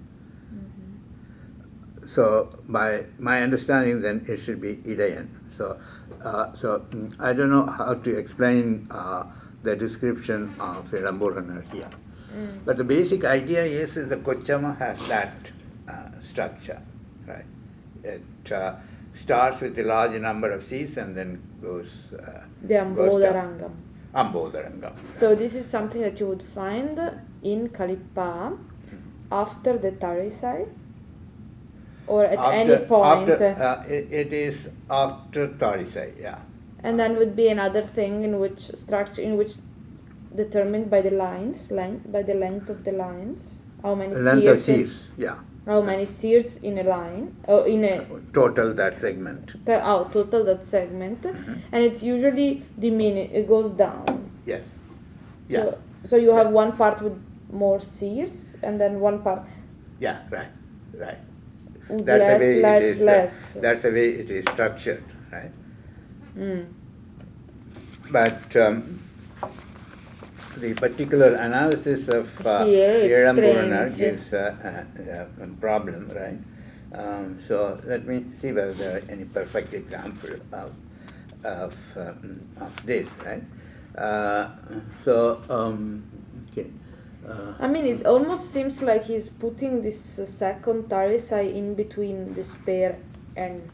[SPEAKER 1] So by my understanding, then it should be Idayan. So I don't know how to explain the description of Elamburana here. But the basic idea is the Kochama has that structure, right? It starts with a large number of seeds and then goes
[SPEAKER 2] The
[SPEAKER 1] goes down.
[SPEAKER 2] Ambodarangam.
[SPEAKER 1] Ambodarangam.
[SPEAKER 2] So this is something that you would find in Kalippa after the Tarisai, or at any point.
[SPEAKER 1] It is after Tarisai, yeah.
[SPEAKER 2] And then would be another thing in which determined by the lines, by the length of the lines, how many
[SPEAKER 1] Length of
[SPEAKER 2] sears,
[SPEAKER 1] seeds, yeah.
[SPEAKER 2] how many sears in a line, or in a
[SPEAKER 1] Total that segment.
[SPEAKER 2] Total that segment, and it's usually it goes down.
[SPEAKER 1] Yes. Yeah.
[SPEAKER 2] So you have one part with more sears, and then one part.
[SPEAKER 1] Yeah, right.
[SPEAKER 2] With
[SPEAKER 1] That's the way
[SPEAKER 2] less,
[SPEAKER 1] it is.
[SPEAKER 2] less.
[SPEAKER 1] That's the way it is structured, right? But the particular analysis of Iramburanar gives a problem, right? So let me see whether there are any perfect example of this, right? Okay.
[SPEAKER 2] I mean, it almost seems like he's putting this second Tarisai in between this pair and.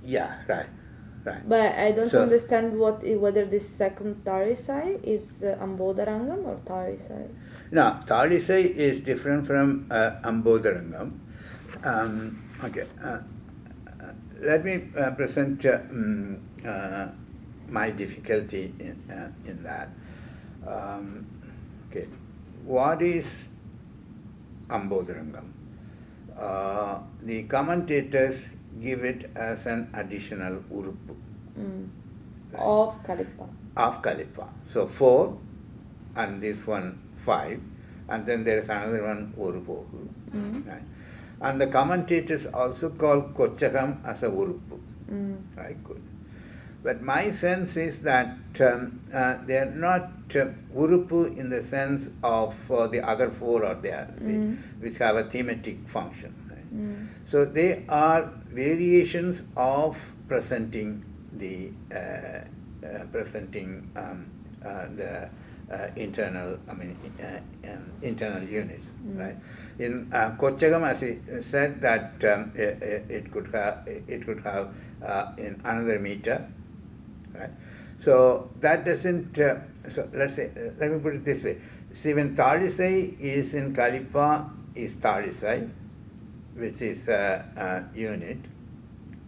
[SPEAKER 1] Yeah, right.
[SPEAKER 2] But I don't understand whether this second Tarisai is Ambodarangam or Tarisai.
[SPEAKER 1] No, Tarisai is different from Ambodarangam. Okay. Let me present my difficulty in that. Okay. What is Ambodarangam? The commentators give it as an additional urupu.
[SPEAKER 2] Right. Of Kalippa.
[SPEAKER 1] Of Kalippa. So 4, and this one 5, and then there is another one urupu. Right? And the commentators also call Kochagam as a urupu. Right, good. But my sense is that they are not urupu in the sense of the other 4 are there, which have a thematic function. So they are variations of presenting the internal units, right? In Kochagam, as he said, that it could have in another meter, right? So that doesn't. So let's say, let me put it this way: see, when Talisai is in Kalippa, is Talisai, which is a unit,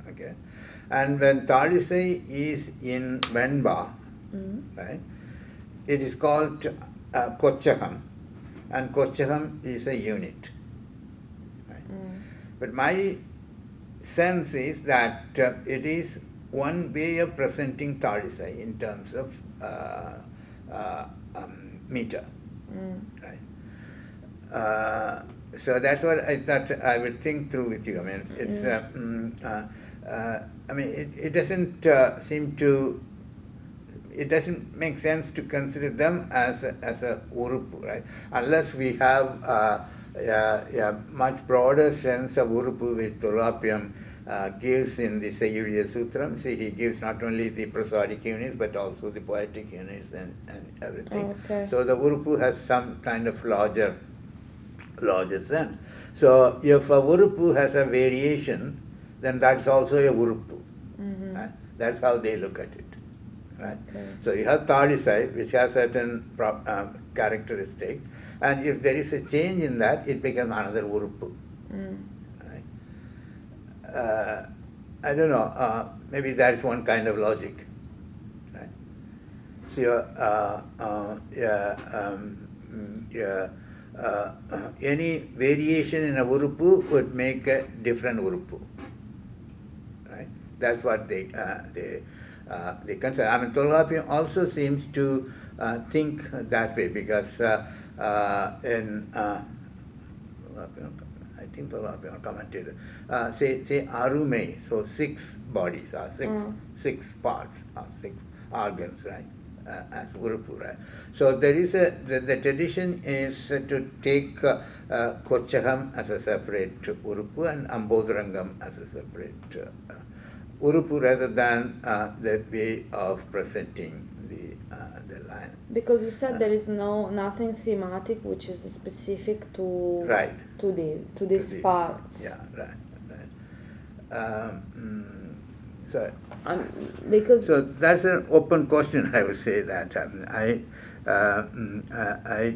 [SPEAKER 1] okay, and when Talisai is in Venba, right, it is called Kochagam, and Kochagam is a unit, right? But my sense is that it is one way of presenting Talisai in terms of meter, right? So that's what I thought I would think through with you. I mean, it's. It doesn't seem to. It doesn't make sense to consider them as a urupu, right? Unless we have a much broader sense of urupu, which Tolapiam gives in the Sayuriya Sutram. See, he gives not only the prosodic units but also the poetic units and everything.
[SPEAKER 2] Okay.
[SPEAKER 1] So the urupu has some kind of larger sense. So if a urupu has a variation, then that's also a urupu. Right? That's how they look at it. Right? Okay. So you have Talisai, which has certain characteristic, and if there is a change in that, it becomes another urupu. Right? I don't know. Maybe that's one kind of logic. Right? So any variation in a urupu would make a different urupu. Right? That's what they consider. I mean, Tolapiam also seems to think that way, because in I think Tolapiam commented, say Arume, so 6 bodies or 6 parts or 6 organs, right? As urupu, right? So there is the tradition is to take Kochagam as a separate urupu and Ambodarangam as a separate urupu, rather than the way of presenting the Right.
[SPEAKER 2] Because you said there is nothing thematic which is specific to
[SPEAKER 1] Right.
[SPEAKER 2] to these
[SPEAKER 1] the-
[SPEAKER 2] parts.
[SPEAKER 1] Yeah, right. So,
[SPEAKER 2] Because
[SPEAKER 1] so that's an open question. I would say that I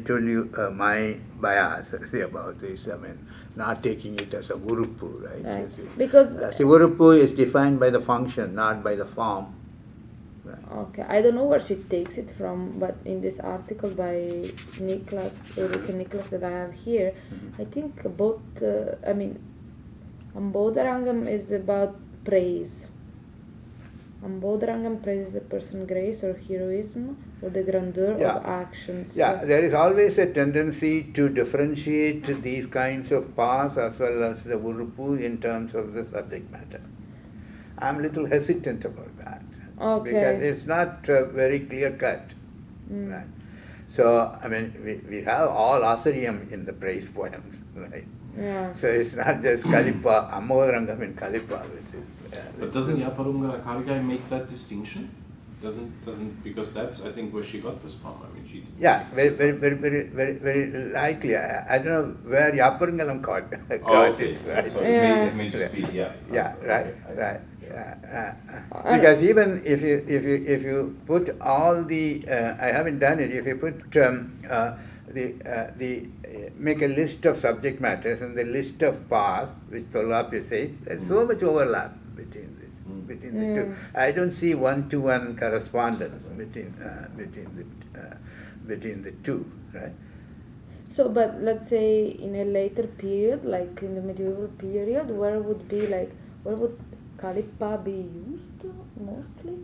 [SPEAKER 1] told you my bias say about this. I mean, not taking it as a urupu, right?
[SPEAKER 2] Right.
[SPEAKER 1] See,
[SPEAKER 2] Because
[SPEAKER 1] urupu is defined by the function, not by the form. Right.
[SPEAKER 2] okay, I don't know where she takes it from, but in this article by Niklas, Ulrike Niklas that I have here, I think both. I mean, Ambodharangam is about praise. Ambodharangam praises the person's grace or heroism or the grandeur of actions.
[SPEAKER 1] Yeah, there is always a tendency to differentiate these kinds of paths as well as the urupu in terms of the subject matter. I'm a little hesitant about that.
[SPEAKER 2] Okay.
[SPEAKER 1] Because it's not very clear cut. Right? So, I mean, we have all Asariyam in the praise poems, right?
[SPEAKER 2] Yeah.
[SPEAKER 1] So it's not just Kalipa, Amodharangam in Kalipa, which is.
[SPEAKER 4] But doesn't Yaparunga Karigai make that distinction? Doesn't because that's I think where she got this poem. I mean, she.
[SPEAKER 1] Yeah, very likely. I don't know where Yaparangalam got it.
[SPEAKER 4] Okay.
[SPEAKER 1] Right?
[SPEAKER 4] So it may just be
[SPEAKER 1] Yeah,
[SPEAKER 4] Okay,
[SPEAKER 1] right. Because even if you put all the I haven't done it. If you put make a list of subject matters and the list of paths, which Tolapya says, there's so much overlap between the two. I don't see one-to-one correspondence between the two, right?
[SPEAKER 2] So, but let's say in a later period, like in the medieval period, where would Kalipa be used mostly?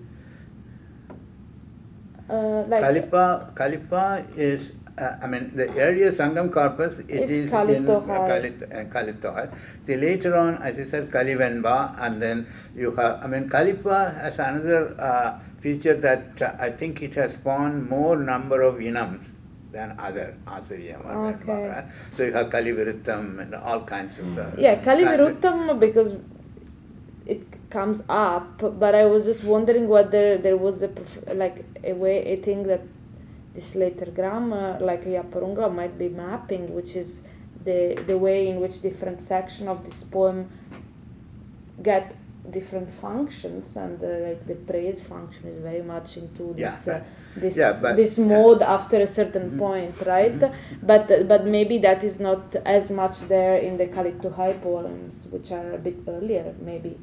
[SPEAKER 1] Kalipa is, I mean, the earlier Sangam corpus, it is
[SPEAKER 2] Kalitohai.
[SPEAKER 1] in Kalitohai. See, later on, as I said, Kalivenba, and then you have, I mean, Kalipa has another feature that I think it has spawned more number of inams than other Asariyam or Venba, right? So you have Kaliviruttam and all kinds of.
[SPEAKER 2] Kaliviruttam, because it comes up, but I was just wondering whether there was a thing that this later grammar, like Yaparunga, might be mapping, which is the way in which different sections of this poem get different functions, and like the praise function is very much into this mode after a certain point, right? But maybe that is not as much there in the Kalituhai poems, which are a bit earlier, maybe.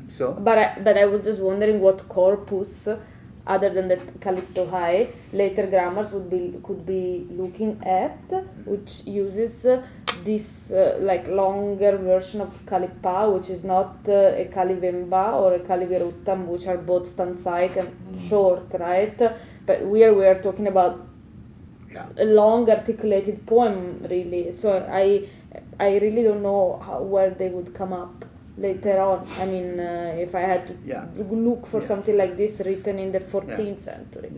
[SPEAKER 1] So,
[SPEAKER 2] but I was just wondering what corpus, other than the Kalituhai, later grammars could be looking at, which uses this like longer version of Kalipa, which is not a Kalivemba or a Kaliviruttam, which are both stanzaic and short, right? But we are talking about a long articulated poem, really. So I really don't know where they would come up later on. I mean, if I had to look for something like this written in the 14th century.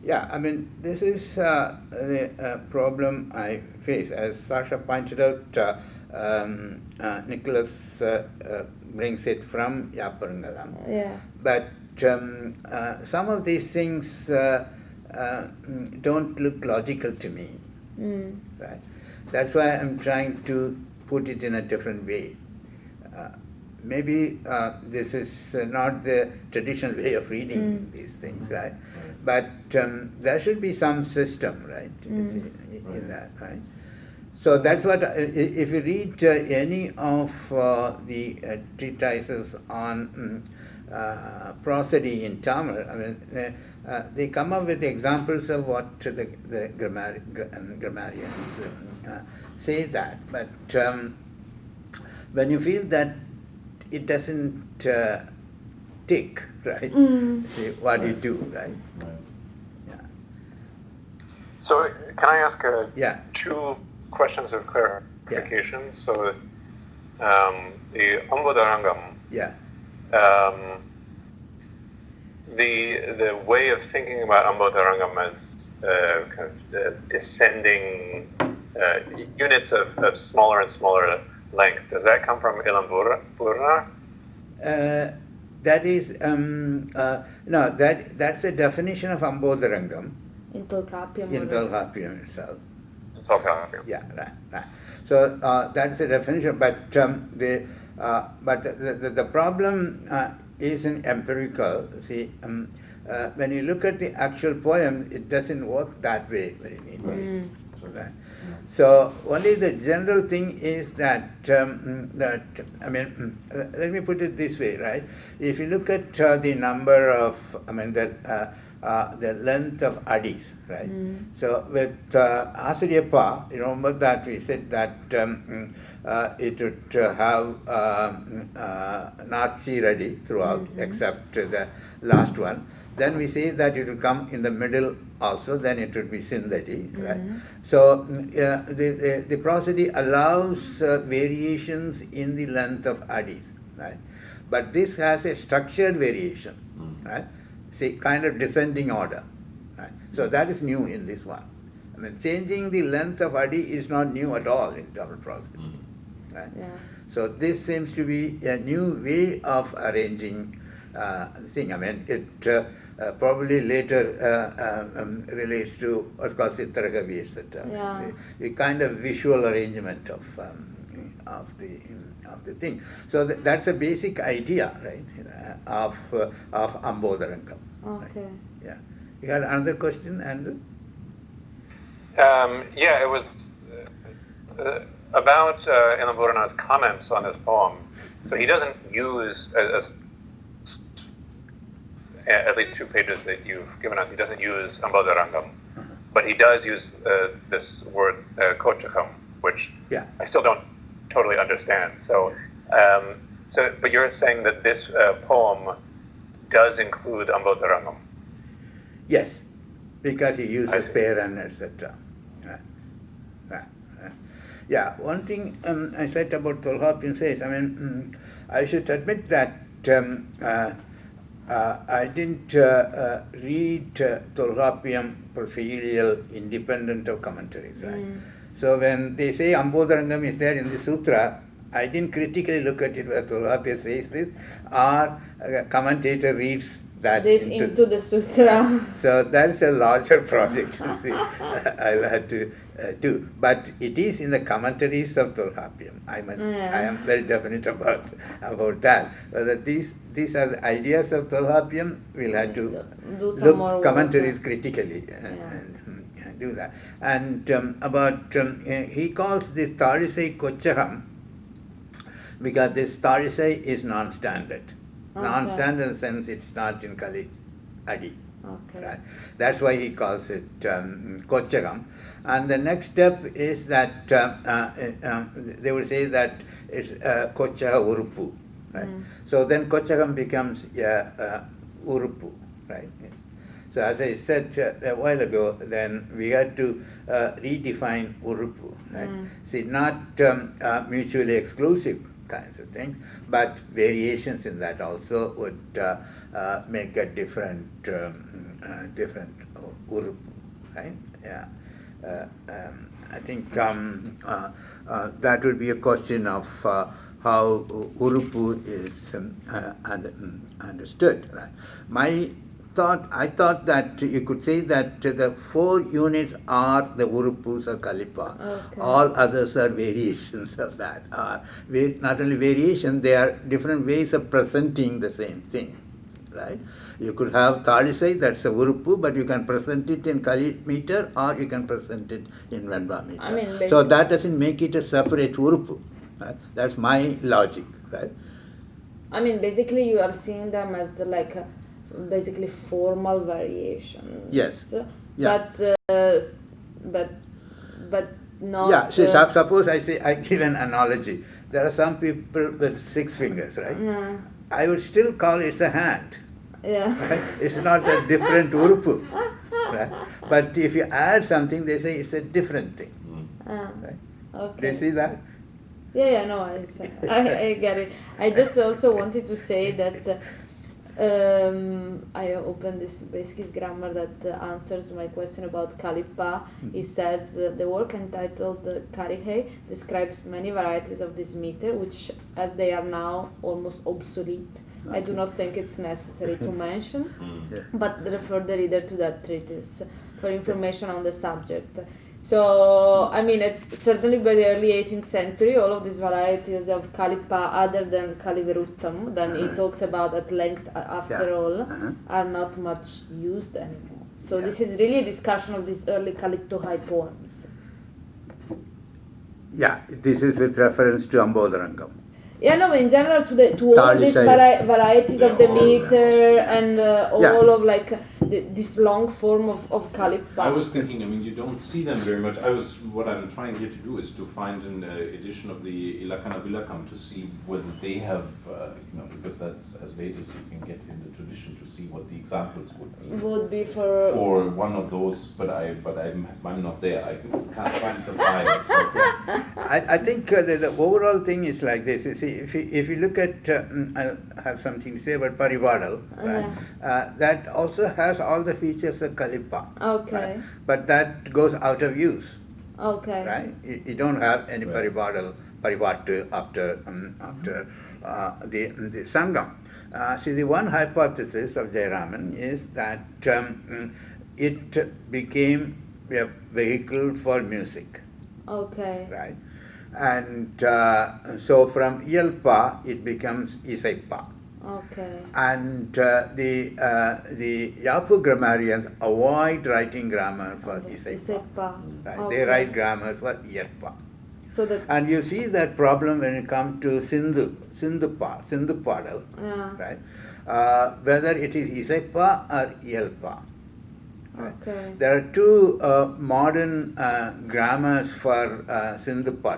[SPEAKER 1] Yeah, I mean, this is the problem I face. As Sasha pointed out, Nicholas brings it from Yaparangalam.
[SPEAKER 2] Yeah.
[SPEAKER 1] But some of these things don't look logical to me. Right? That's why I'm trying to put it in a different way. Maybe this is not the traditional way of reading these things, right? But there should be some system, right, in that, right? So that's what, if you read any of the treatises on prosody in Tamil, I mean, they come up with examples of what the grammarians say that. But when you feel that it doesn't tick, right? See, what do you do, right? Yeah.
[SPEAKER 3] So can I ask two questions of clarification?
[SPEAKER 1] Yeah.
[SPEAKER 3] So the Ambodharangam, the way of thinking about Ambodharangam as kind of descending units of smaller and smaller length, does that come from Ilambura?
[SPEAKER 1] that is no, that's the definition of Ambodharangam
[SPEAKER 2] In Tolkappiyam.
[SPEAKER 1] in Tolkappiyam itself.
[SPEAKER 3] Tolkappiyam.
[SPEAKER 1] Yeah, right. So that's the definition. But the problem isn't empirical. See, when you look at the actual poem, it doesn't work that way very neatly. Right. So only the general thing is that let me put it this way, right? If you look at the number of, the length of adis, right? So with Asariyappa, you remember that we said that it would have Nachi ready throughout, except the last one. Then we say that it would come in the middle also, then it would be Sindhadi, right? So the prosody allows variations in the length of adis, right? But this has a structured variation, right? Say kind of descending order, right? So that is new in this one. Changing the length of adi is not new at all in Tamil prosody, right?
[SPEAKER 2] Yeah.
[SPEAKER 1] So this seems to be a new way of arranging thing. It probably later relates to what's called Sittaragavi, etc.
[SPEAKER 2] Yeah.
[SPEAKER 1] The kind of visual arrangement of the thing. So that's a basic idea, right, of Ambodharangam.
[SPEAKER 2] Okay.
[SPEAKER 1] Right? Yeah. You had another question, Andrew?
[SPEAKER 3] Yeah, it was about Ilamburana's comments on this poem. So he doesn't use, at least 2 pages that you've given us, he doesn't use Ambodharangam, but he does use this word kochakam, which I still don't totally understand. So, but you're saying that this poem does include Ambodharangam?
[SPEAKER 1] Yes, because he uses Peran, etc. Yeah, one thing I said about Tolkappiyam says, I should admit that I didn't read Tolkappiyam prosodial independent of commentaries, right? So when they say Ambodharangam is there in the sutra, I didn't critically look at it where Tolkappiyam says this, or a commentator reads that
[SPEAKER 2] into the sutra.
[SPEAKER 1] So that's a larger project, you see, I'll have to do. But it is in the commentaries of Tolkappiyam. I am very definite about that. That these are the ideas of Tolkappiyam. We'll have to look commentaries critically and do that. And he calls this Talisai Kochaham because this Talisai is non-standard. Non-standard in the sense it's not in Kali Adi.
[SPEAKER 2] Okay.
[SPEAKER 1] Right? That's why he calls it Kochagam. And the next step is that they would say that it's Kochaga Urupu. Right? So then Kochagam becomes Urupu. Right? So as I said a while ago, then we had to redefine Urupu. Right? See, not mutually exclusive kinds of things, but variations in that also would make a different urupu, right? Yeah. I think that would be a question of how urupu is understood. Right? I thought that you could say that the 4 units are the urupus or kalipa.
[SPEAKER 2] Okay.
[SPEAKER 1] All others are variations of that. Not only variation, they are different ways of presenting the same thing. Right? You could have Talisai, that's a urupu, but you can present it in Kali meter or you can present it in Venba meter. So that doesn't make it a separate urupu. Right? That's my logic. Right?
[SPEAKER 2] Basically you are seeing them as like basically formal variations.
[SPEAKER 1] Yes. Yeah.
[SPEAKER 2] But not.
[SPEAKER 1] Yeah. So suppose I give an analogy. There are some people with 6 fingers, right? I would still call it a hand.
[SPEAKER 2] Yeah.
[SPEAKER 1] Right? It's not a different urupu. Right? But if you add something, they say it's a different thing. Right?
[SPEAKER 2] Okay.
[SPEAKER 1] Do you see that?
[SPEAKER 2] Yeah, no, I get it. I just also wanted to say that I opened this Beskis grammar that answers my question about Kalipa. He says the work entitled Karihe describes many varieties of this meter, which, as they are now almost obsolete, I do not think it's necessary to mention, but refer the reader to that treatise for information on the subject. So, I mean, certainly by the early 18th century, all of these varieties of Kalipa, other than Kaliveruttam, then he talks about at length after all, are not much used anymore. So this is really a discussion of these early Kaliptohai poems.
[SPEAKER 1] Yeah, this is with reference to Ambodarangam.
[SPEAKER 2] Yeah, no, in general to all these varieties of the meter and all of like this long form of Kalippa.
[SPEAKER 4] I was thinking, I mean, you don't see them very much. What I'm trying here to do is to find an edition of the Ilakana Bilakam to see whether they have, because that's as late as you can get in the tradition to see what the examples would be.
[SPEAKER 2] Would be for
[SPEAKER 4] one of those, but I'm not there. I can't find the file. So.
[SPEAKER 1] I think the overall thing is like this. You see, if you look at, I have something to say about Parivadal, right? That also has all the features of Kalippa.
[SPEAKER 2] Okay.
[SPEAKER 1] Right? But that goes out of use.
[SPEAKER 2] Okay.
[SPEAKER 1] Right? You don't have any Parivadal after the Sangam. See, the one hypothesis of Jayaraman is that it became a vehicle for music.
[SPEAKER 2] Okay.
[SPEAKER 1] Right? And so from Iyalpa it becomes Isaipa.
[SPEAKER 2] Okay.
[SPEAKER 1] And the Yapu grammarians avoid writing grammar for Isaipa. Right? Okay. They write grammar for Iyalpa.
[SPEAKER 2] So
[SPEAKER 1] and you see that problem when it comes to Sindhu Padal, right? Whether it is Isaipa or Iyalpa. Right.
[SPEAKER 2] Okay.
[SPEAKER 1] There are two modern grammars for Sindhu-Pa.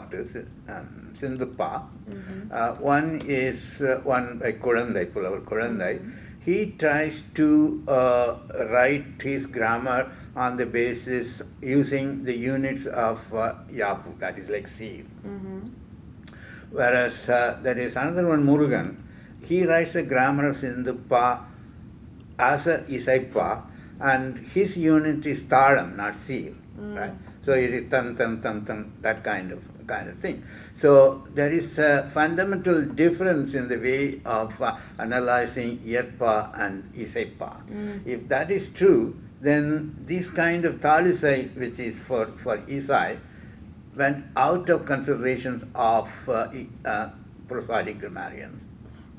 [SPEAKER 1] One is one by Kulandai, Pullavar Kulandai. He tries to write his grammar on the basis using the units of Yapu, that is like seal. Whereas there is another one, Murugan. He writes a grammar of Sindhu-Pa as a Isaipa, and his unit is talam, not seal, right? So it is tan, that kind of thing. So there is a fundamental difference in the way of analyzing Iyalpa and Isaipa. If that is true, then this kind of Talisai, which is for Isai, went out of considerations of prosodic grammarians.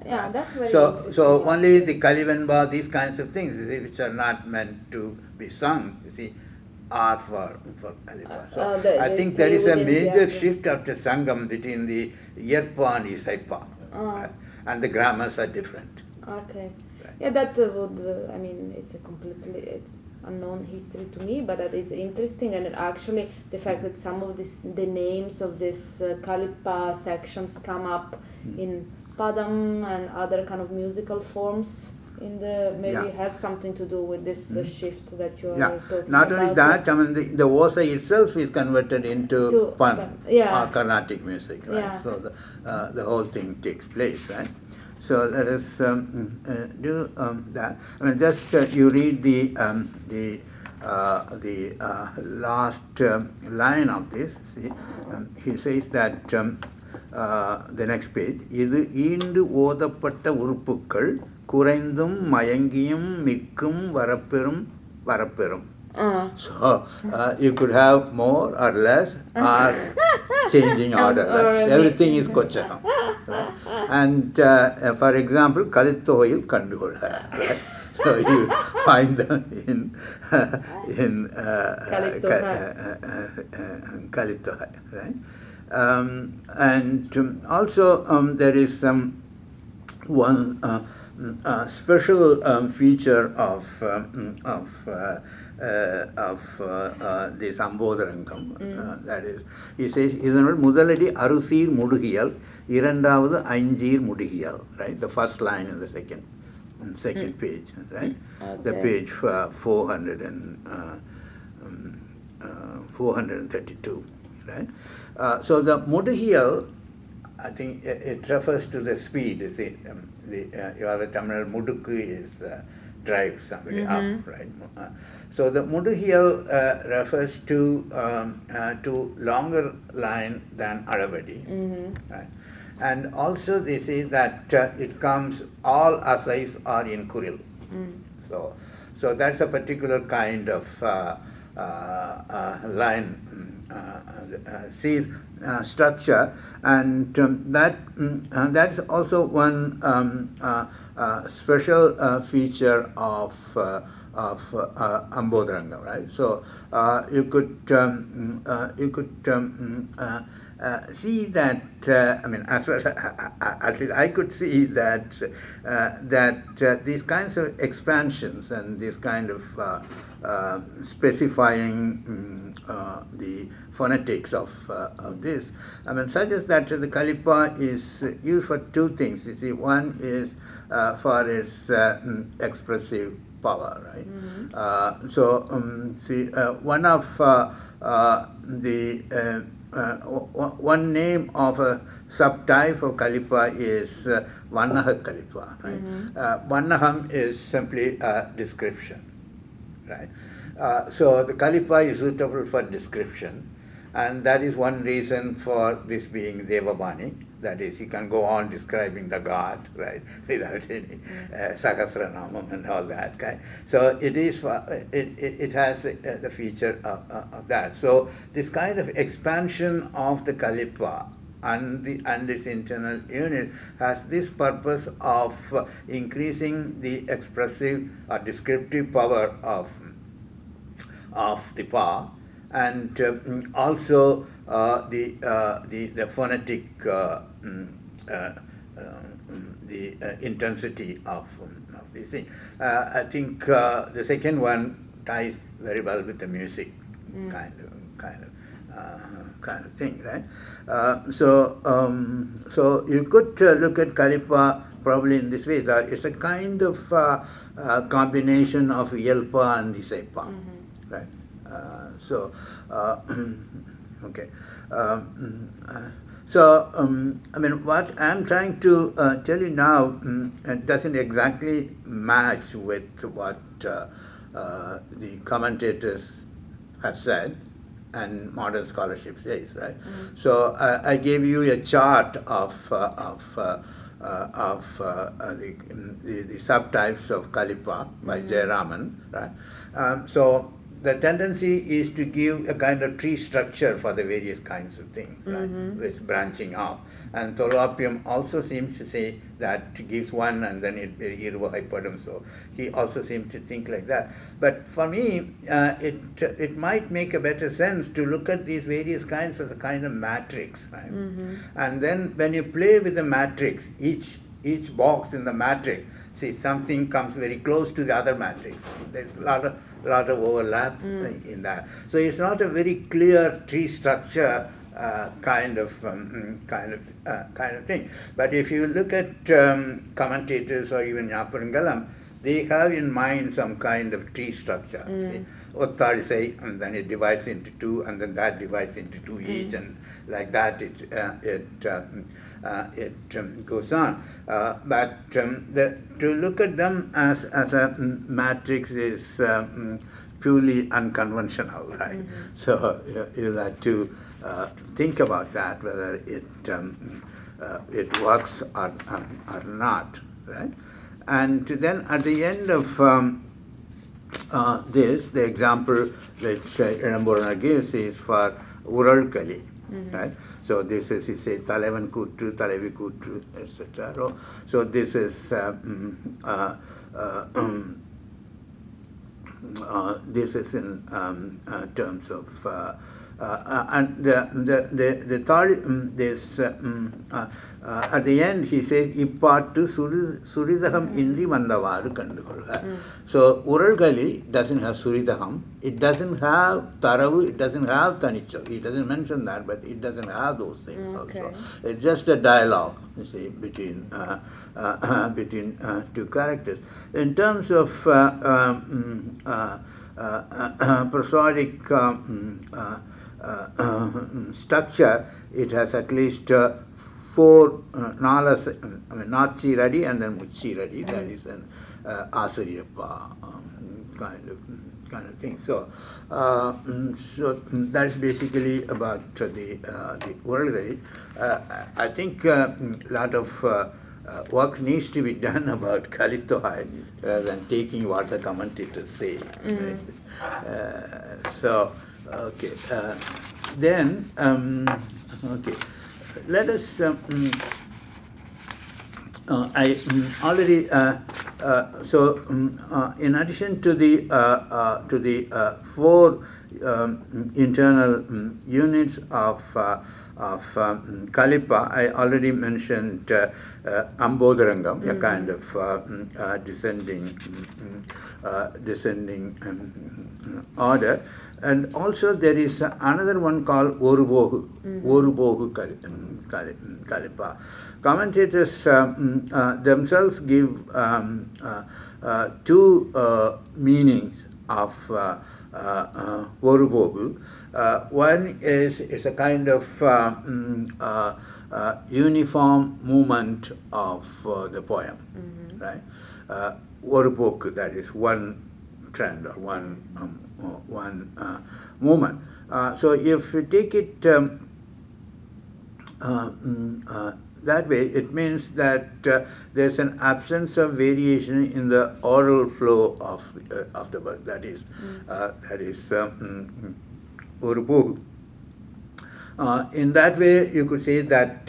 [SPEAKER 2] Yeah, that's very
[SPEAKER 1] so only the Kalivenba, these kinds of things, you see, which are not meant to be sung, you see, are for Kalivenba. So I think there is a major shift after Sangam between the Iyalpa and Isaipa, right? And the grammars are different.
[SPEAKER 2] Okay. Right. Yeah, that would, I mean, it's unknown history to me, but it's interesting, and actually the fact that some of the names of these Kalippa sections come up in Padam and other kind of musical forms maybe has something to do with this shift that you are talking
[SPEAKER 1] Not
[SPEAKER 2] about.
[SPEAKER 1] only that, I mean the Osa itself is converted into Pan or Carnatic music, right? Yeah. So the whole thing takes place, right? So let us do that. I mean, just you read the last line of this. See, he says that the next page. இது ஈண்டு ஓதப்பட்ட உறுப்புக்கள் குறைந்தும் மயங்கியும் மிக்கும் வரப்பெறும். So you could have more or less or changing order. Right? Everything is Kochaham. Right? And for example, Kalittohil Kandugolha. Right? So you find them in Kalittohai. Right? And also there is one special feature of this Ambodarangam, that is, he says, இதனுள் முதலடி அருசீர் முடுகியல் இரண்டாவது ஐஞ்சீர் முடுகியல், right? The first line in the second page, right? Okay. The page 432, right? So the muduhiyal, I think it refers to the speed. You see, you have a terminal mudukku is drive somebody up, right? So the muduhiyal refers to longer line than alavadi, right? And also they say that it comes, all asais are in Kuril. So that's a particular kind of line structure, and that's also one special feature of Ambodharanga, right? So you could see that, I mean, as well, at least I could see that these kinds of expansions and this kind of specifying the phonetics of this, I mean, suggests that the Kalipa is used for two things. You see, one is for its expressive power, right? See, one of one name of a subtype of Kalipa is Vannaha Kalipa, right? Vannaham is simply a description, right? So the Kalipa is suitable for description, and that is one reason for this being Devabani. That is, you can go on describing the god, right, without any Sahasranamam and all that kind. So it is, it has the feature of that. So this kind of expansion of the Kalipa and its internal unit has this purpose of increasing the expressive or descriptive power of the Pa, and also the phonetic the intensity of this thing. I think the second one ties very well with the music kind of thing, right? So you could look at Kalipa probably in this way. That it's a kind of combination of Yelpa and the Sepa, right? Okay. I mean, what I'm trying to tell you now it doesn't exactly match with what the commentators have said and modern scholarship says, right? So I gave you a chart of the subtypes of Kalipa by Jayaraman, right? So the tendency is to give a kind of tree structure for the various kinds of things, right, with branching off. And Tolopyam also seems to say that gives one and then it hypodum. So he also seems to think like that. But for me, it might make a better sense to look at these various kinds as a kind of matrix, right? And then when you play with the matrix, each box in the matrix, see, something comes very close to the other matrix. There's a lot of overlap in that. So it's not a very clear tree structure kind of thing. But if you look at commentators or even Nyaparangalam, they have in mind some kind of tree structure. Ottal say, and then it divides into two, and then that divides into two each, and like that it goes on. But to look at them as a matrix is purely unconventional, right? So you'll have to think about that, whether it works or not, right? And then at the end of this, the example which Iramborana gives is for Ural Kali, right? So this is, you say, Talavan Kutru, Talavi Kutru, etc. So this is this is in terms of and the third this at the end he says Ippattu Suridaham Indri Mandavaru Kandukolla. So Uralgali doesn't have Suridaham, it doesn't have Taravu, it doesn't have Tanichav. He doesn't mention that, but it doesn't have those things also. It's just a dialogue, you see, between two characters. In terms of prosodic structure, it has at least four nalas, I mean, Nachi Radi and then Muchi Radi, that is an Asariyappa kind kind of thing. So, that is basically about the orally. I think a lot of work needs to be done about Kalitohai rather than taking what the commentators say. Right? So, okay. Then, okay, let us. I already in addition to the four internal units of Kalipa, I already mentioned Ambodharangam, a kind of descending order, and also there is another one called Orubohu, Orubohu Kalipa. Commentators themselves give two meanings of Orubohu. One is a kind of uniform movement of the poem, right? Oruboku, that is one trend or one movement. So if you take it that way, it means that there's an absence of variation in the oral flow of the work. That is Urubu. In that way, you could say that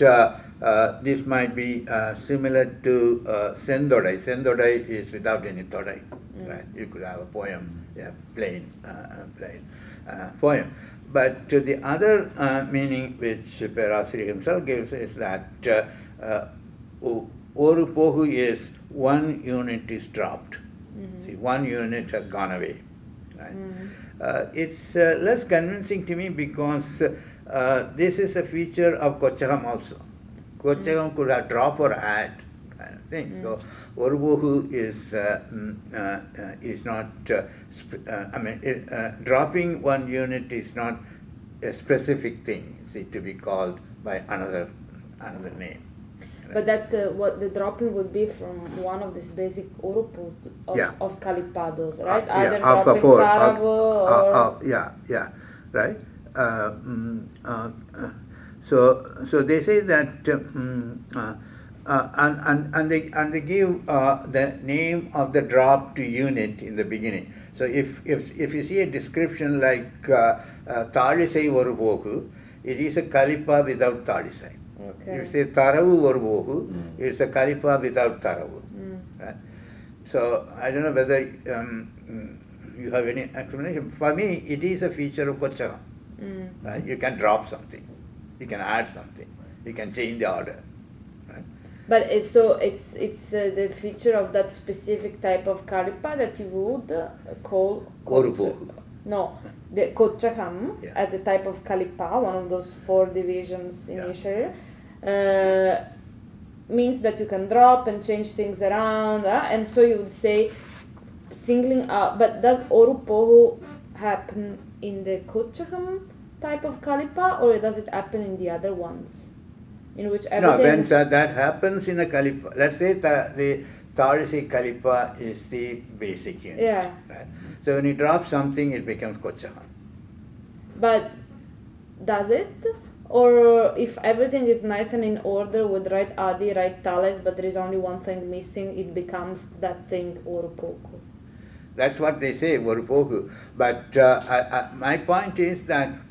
[SPEAKER 1] this might be similar to Sendodai. Sendodai is without any todai. Right? You could have a poem, plain poem. But the other meaning which Perasri himself gives is that Orupohu is one unit is dropped. See, one unit has gone away. Right? It's less convincing to me because this is a feature of Kochagam also. Kochagam could have drop or add kind of thing. So Orubohu is not. Dropping one unit is not a specific thing. See, to be called by another name.
[SPEAKER 2] But that what the dropping would be from one of these basic Urupu of Kalipados, right? Either dropping Taravo or
[SPEAKER 1] right. So they say that and they give the name of the dropped unit in the beginning. So if you see a description like Talisai Varuboku, it is a Kalipa without Talisai.
[SPEAKER 2] Okay.
[SPEAKER 1] If you say Taravu Varuboku, it's a Kalipa without Taravu. Right? So I don't know whether you have any explanation. For me, it is a feature of Kochagam. Right? You can drop something, you can add something, you can change the order. Right?
[SPEAKER 2] But it's the feature of that specific type of Kalipa that you would call
[SPEAKER 1] Orubohu.
[SPEAKER 2] No, the Kochagam as a type of Kalipa, one of those four divisions initially, means that you can drop and change things around, and so you would say singling out. But does Orupohu happen in the Kochagam type of Kalipa, or does it happen in the other ones? In which
[SPEAKER 1] no, when that happens in a Kalipa, let's say the Talisai Kalipa is the basic unit.
[SPEAKER 2] Yeah.
[SPEAKER 1] Right? So when you drop something, it becomes Kochagam.
[SPEAKER 2] But does it? Or if everything is nice and in order with right Adi, right Talis, but there is only one thing missing, it becomes that thing Orupoku.
[SPEAKER 1] That's what they say, Orupoku. But my point is that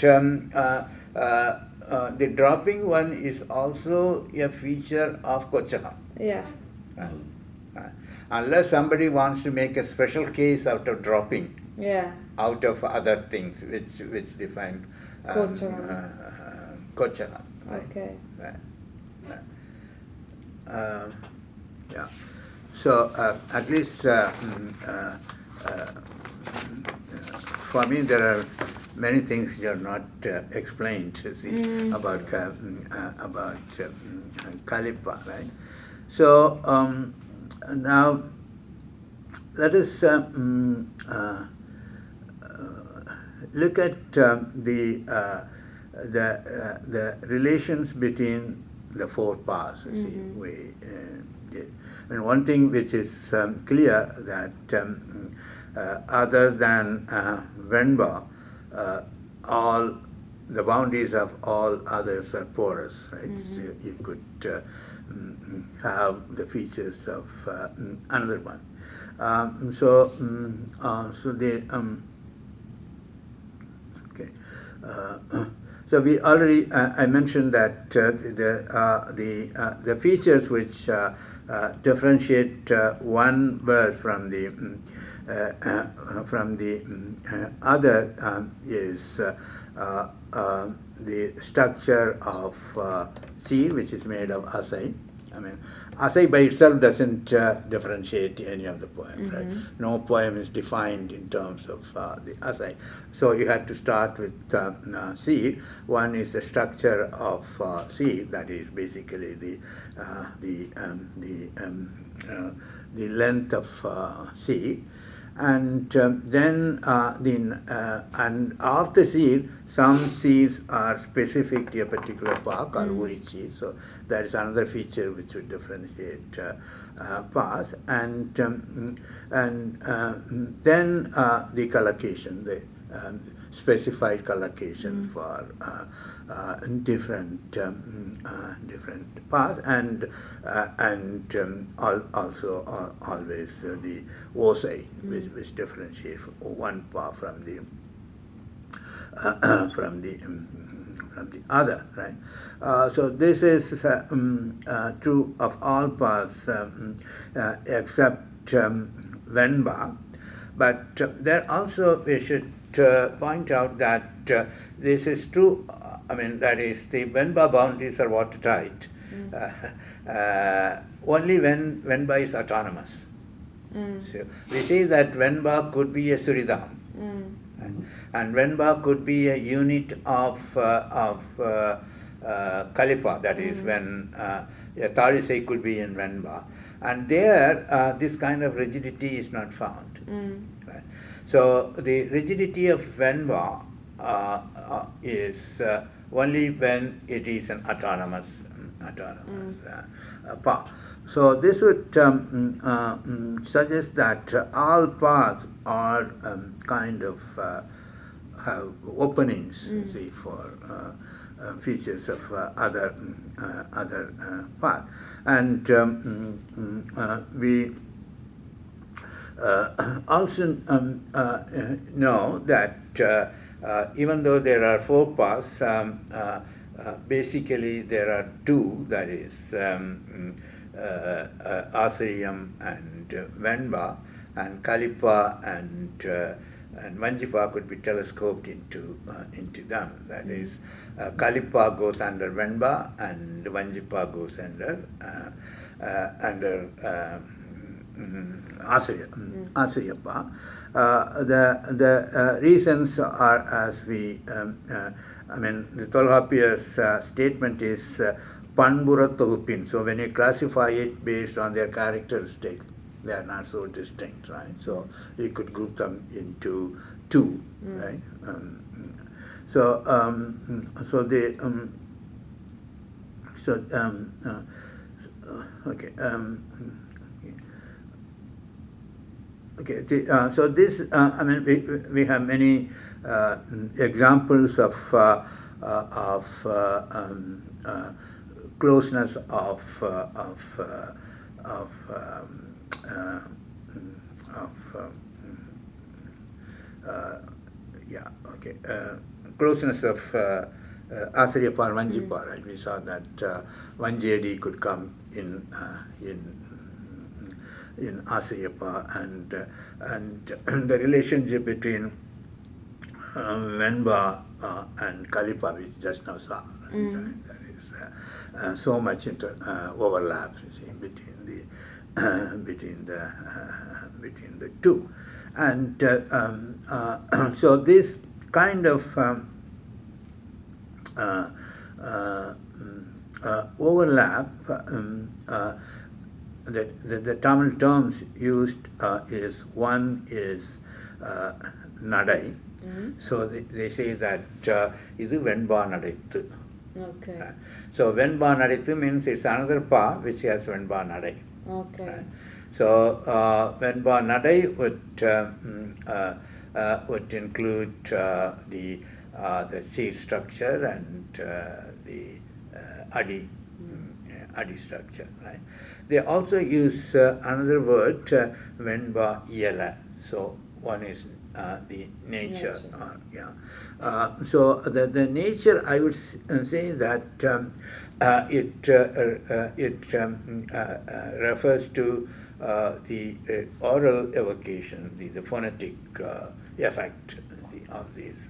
[SPEAKER 1] the dropping one is also a feature of Kochagam.
[SPEAKER 2] Yeah.
[SPEAKER 1] Unless somebody wants to make a special case out of dropping out of other things which define Kochagam. Right?
[SPEAKER 2] Okay.
[SPEAKER 1] Right. So at least for me there are many things which are not explained about Kalipa, right? So now let us look at the relations between the four paths. See, we did. I mean, one thing which is clear that other than Venba, all the boundaries of all others are porous, right? So you could have the features of another one. So they okay. So we already I mentioned that the features which differentiate one verse from the other is the structure of C, which is made of asai. I mean, asai by itself doesn't differentiate any of the poems, right? No poem is defined in terms of the asai. So you had to start with C. One is the structure of C, that is basically the length of C. And then and after seed, some seeds are specific to a particular park or Urichi, so that is another feature which would differentiate paths. And then the collocation, the specified collocation for different different paths, and also always the osai, which differentiates one path from the from the other, right? So this is true of all paths except Venba, but there also we should point out that this is true. I mean, that is, the Venba boundaries are watertight only when Venba is autonomous. So we say that Venba could be a Suridam, and Venba could be a unit of Kalipa, that is when a Talisai could be in Venba, and there this kind of rigidity is not found. Right? So the rigidity of Venba is only when it is an autonomous path. So this would suggest that all paths are kind of have openings, see, for features of other paths, and we also know that even though there are 4 paths, basically there are 2, that is Asariyam and Venba, and Kalipa and Vanjipa could be telescoped into them. That is, Kalipa goes under Venba and Vanjipa goes under Asariyappa. The reasons are, as we, I mean, the Tolkappiyar's statement is Panbura Togupin. So when you classify it based on their characteristics, they are not so distinct, right? So you could group them into 2, right? So so this, I mean, we have many examples of closeness closeness of Asariyappa or Vanjipa, right? We saw that Vanjedi could come in Asariyappa, and the relationship between Venba and Kalipa, we just now saw, right? There is so much overlap, you see, between the 2, and so this kind of overlap, the Tamil terms used is, one is Nadai. So they say that idu Venba Nadaithu.
[SPEAKER 2] Okay.
[SPEAKER 1] So Venba Nadaithu means it's another pa which has Venba Nadai.
[SPEAKER 2] Okay.
[SPEAKER 1] Right? So Venba Nadai would include the C structure and the Adi structure. Right? They also use another word, Venba Yela. So one is the nature. So the nature, I would say that it refers to the oral evocation, the phonetic effect of these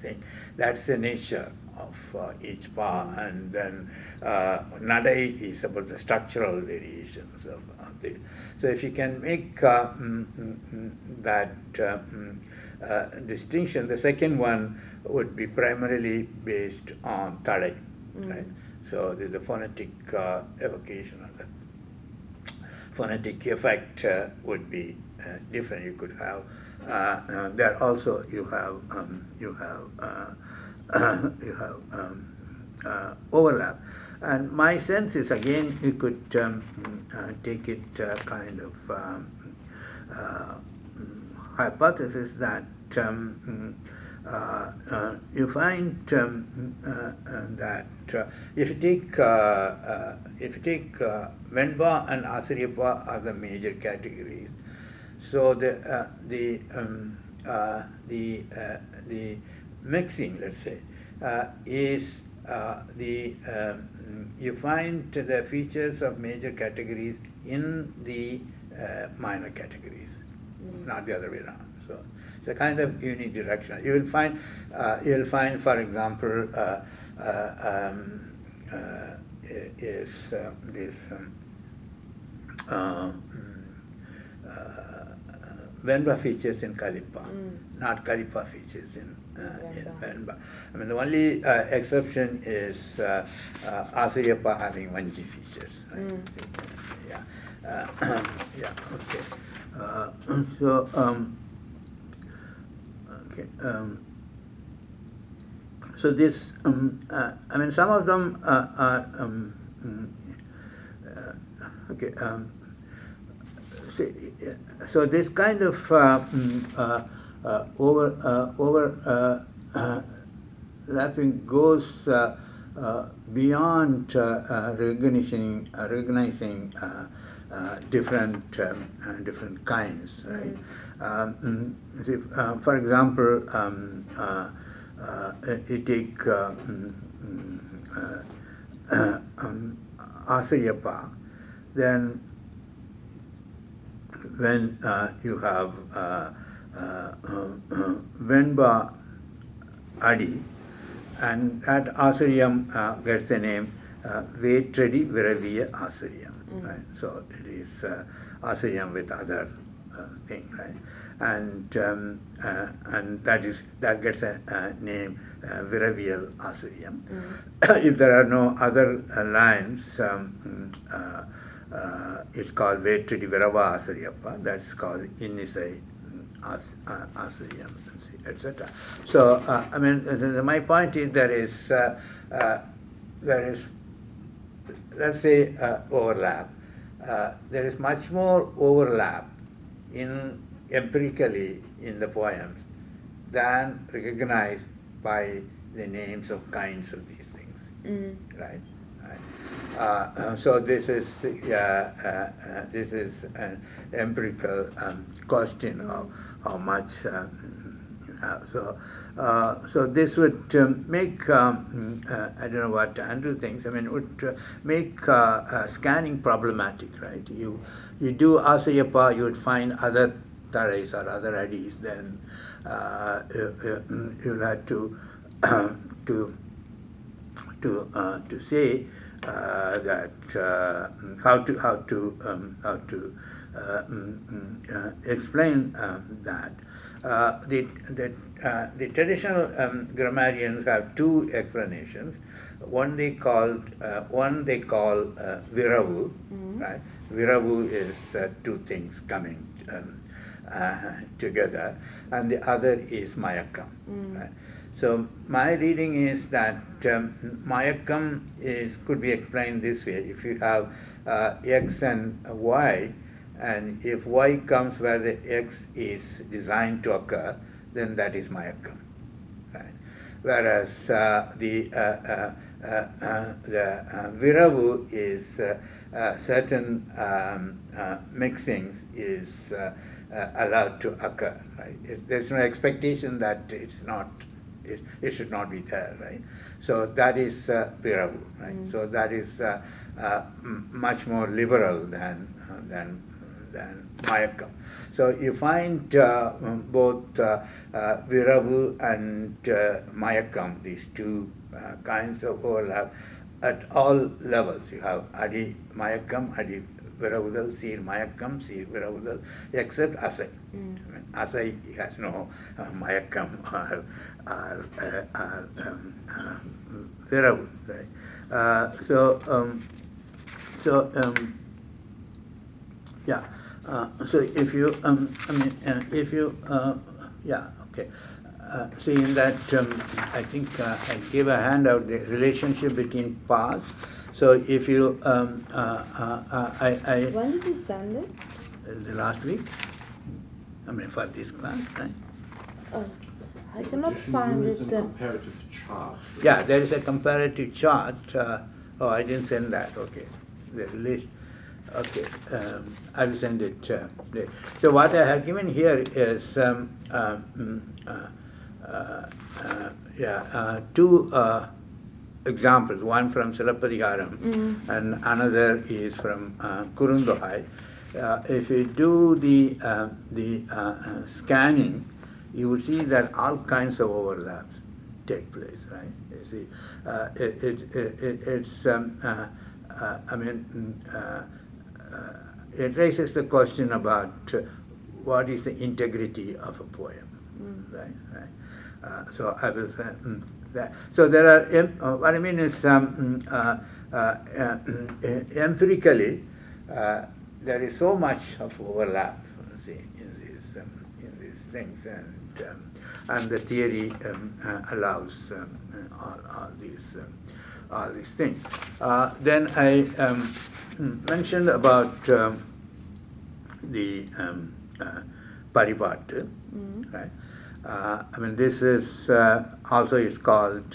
[SPEAKER 1] things. That's the nature of each pa, and then nadai is about the structural variations of this. So if you can make that distinction, the second one would be primarily based on talai, right? So the phonetic evocation of the phonetic effect would be different. You could have there also you have overlap, and my sense is again you could take it kind of hypothesis that you find that if you take Venba and Asariyappa are the major categories, so the mixing, let's say, is you find the features of major categories in the minor categories, not the other way around. So it's a kind of unidirectional. You will find, for example, is this Venba features in Kalipa, not Kalipa features in Venba. I mean, the only exception is Asariyappa having Vanji features. Right? Yeah. Yeah. Okay. So. Okay. So this, I mean, some of them are okay. So this kind of overlapping goes beyond recognizing different kinds, right? For example, you take Asariyappa, then when you have Venba Adi, and that Asariyam gets the name Vetradi Viraviya Asariyam. Right? So it is Asariyam with other thing, right? And that gets a name Viraviyal Asariyam. If there are no other lines, it's called Vetradi Virava Asariyappa. That's called Innisai Asariyam, etc. So I mean, my point is there is let's say overlap. There is much more overlap empirically in the poems than recognized by the names of kinds of these things, right? So this is an empirical question of how much you have. So this would make I don't know what Andrew thinks. I mean, would make scanning problematic, right? You do Asariyappa, you would find other tarais or other adis. Then you'll have to say that how to explain that. The traditional grammarians have two explanations. One they call viravu, right? Viravu is two things coming together, and the other is mayakam. Right? So my reading is that Mayakam could be explained this way. If you have X and Y, and if Y comes where the X is designed to occur, then that is Mayakam. Right? Whereas the Viravu is certain mixings is allowed to occur. Right? There's no expectation that it's not. It should not be there, right? So that is Viravu, right? So that is much more liberal than Mayakam. So you find both Viravu and Mayakam, these two kinds of overlap at all levels. You have Adi Mayakam, Adi Viravudal, Sir Mayakam, Sir Viravudal, except Asai. I mean, Asai has no Mayakam or Viravud, right? Yeah. So if you, yeah, okay. So in that, I think I gave a handout, the relationship between parts. So if you,
[SPEAKER 2] When did you send it?
[SPEAKER 1] The last week, I mean for this class, right?
[SPEAKER 2] I cannot
[SPEAKER 4] Addition
[SPEAKER 2] find
[SPEAKER 4] units
[SPEAKER 2] it.
[SPEAKER 4] and comparative chart.
[SPEAKER 1] Yeah, there is a comparative chart. Oh, I didn't send that. Okay, the relation. Okay, I will send it. So what I have given here is two examples. One from Silappadigaram and another is from Kurundohai. If you do the scanning, you would see that all kinds of overlaps take place, right? You see, it's I mean. It raises the question about what is the integrity of a poem, right? So I will say that. So there are. What I mean is, empirically, there is so much of overlap, see, in these things, and the theory allows all these things. Then I mentioned about the Paripattu, right? I mean, this is also it's called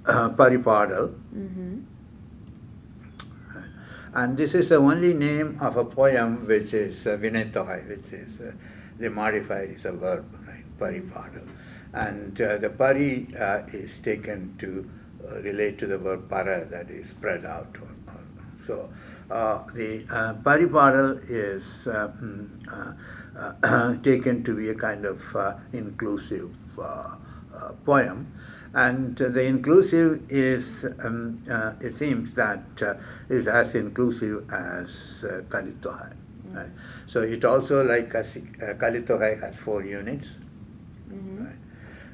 [SPEAKER 1] Paripadal. And this is the only name of a poem which is Vinetohai, which is the modifier is a verb, right? Paripadal. And the pari is taken to relate to the verb para, that is spread out. So the Paripadal is taken to be a kind of inclusive poem. And the inclusive is, it seems that is as inclusive as Kalitohai. Right? So it also, like Kalitohai, has 4 units. Right?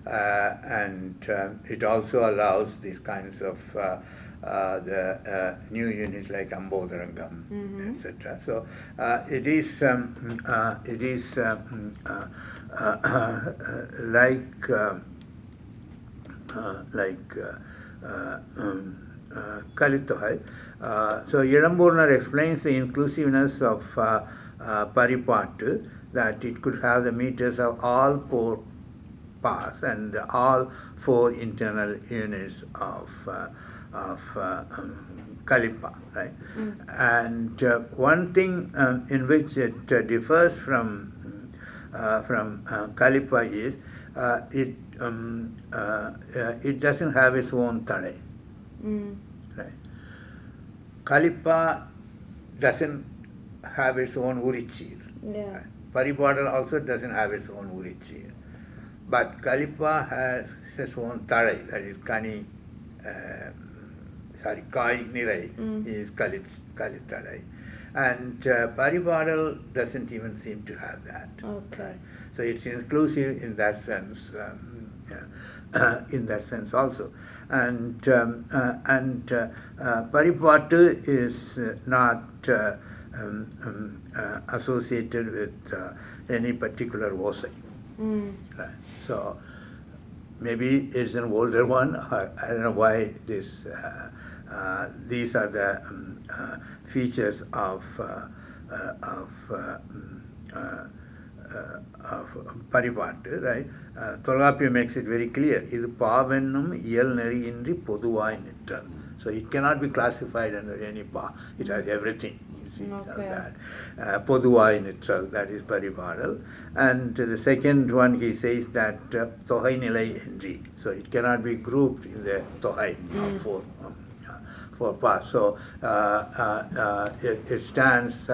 [SPEAKER 1] And it also allows these kinds of the new units like Ambodharangam, etc. So it is like Kalitohai. So Yelamburnal explains the inclusiveness of Paripattu, that it could have the meters of all 4 parts and all 4 internal units of Kalipa, right? And one thing in which it differs from Kalipa is it doesn't have its own tale. Right? Kalipa doesn't have its own urichir.
[SPEAKER 2] Yeah.
[SPEAKER 1] Right? Paribadal also doesn't have its own urichir. But Kalipa has its own tale, that is Kani, Kai Nirai is Kalitalai. And Paribadal doesn't even seem to have that.
[SPEAKER 2] Okay.
[SPEAKER 1] Right? So it's inclusive in that sense. in that sense also. And Paripatu is not associated with any particular Osai. Right. So maybe it's an older one. I don't know why these are the features of Paripattu, right? Tolgapia makes it very clear. Idu pavennum iyal neriyindri poduvai nitral. So it cannot be classified under any pa. It has everything. You see, that poduvai nitral, that is Paripadal. And the second one, he says that tohai nilai endri. So it cannot be grouped in the tohai for pa. So it stands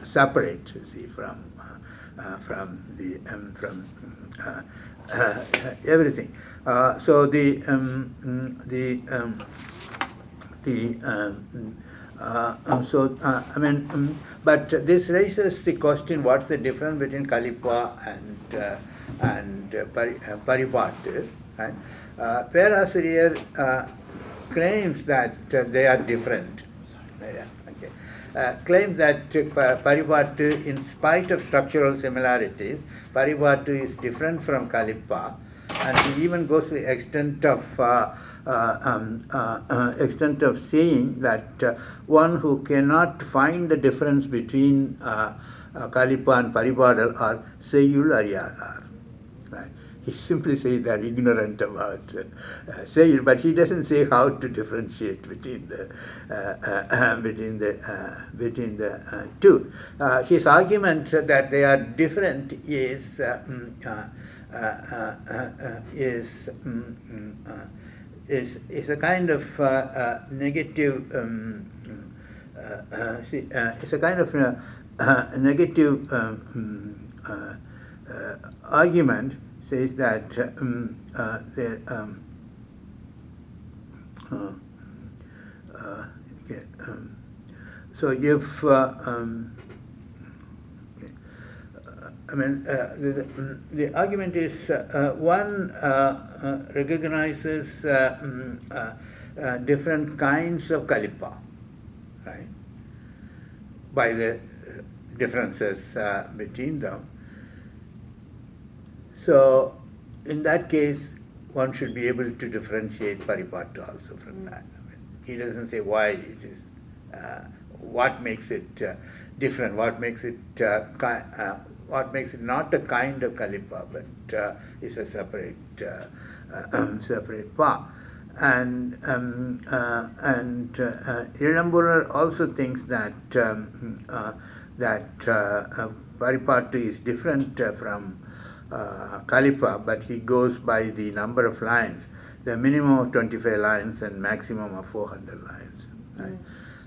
[SPEAKER 1] separate, you see, from everything. So but this raises the question: what's the difference between Kalipa and Paripattu? Right? Perasiriyar claims that they are different. Claims that Paripattu, in spite of structural similarities, Paripattu is different from Kalipa, and he even goes to the extent of saying that one who cannot find the difference between Kalipa and Paripadal are Seyul Ariyadar. Right? He simply says they're ignorant about Seyul, but he doesn't say how to differentiate between the two. His argument that they are different is a kind of negative. It's a kind of negative argument. Says that so if the argument is one recognizes different kinds of Kalipa, right, by the differences between them. So, in that case, one should be able to differentiate Paripattu also from that. He doesn't say why it is, what makes it different, what makes it not a kind of Kalipa, but is a separate pa. And Ilamburar also thinks that Paripattu is different from Kalipa, but he goes by the number of lines, the minimum of 25 lines and maximum of 400 lines. Right?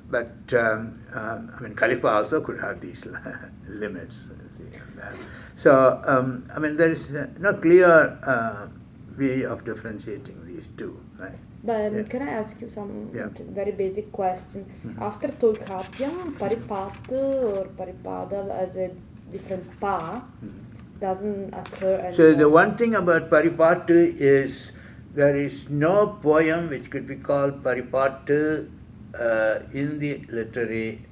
[SPEAKER 1] But Kalipa also could have these limits. So there is no clear way of differentiating these two, right?
[SPEAKER 2] But can I ask you some very basic question? After Tolkappiyam, Paripattu or Paripadal as a different pa doesn't occur anymore.
[SPEAKER 1] So the one thing about Paripattu is there is no poem which could be called Paripattu in the literary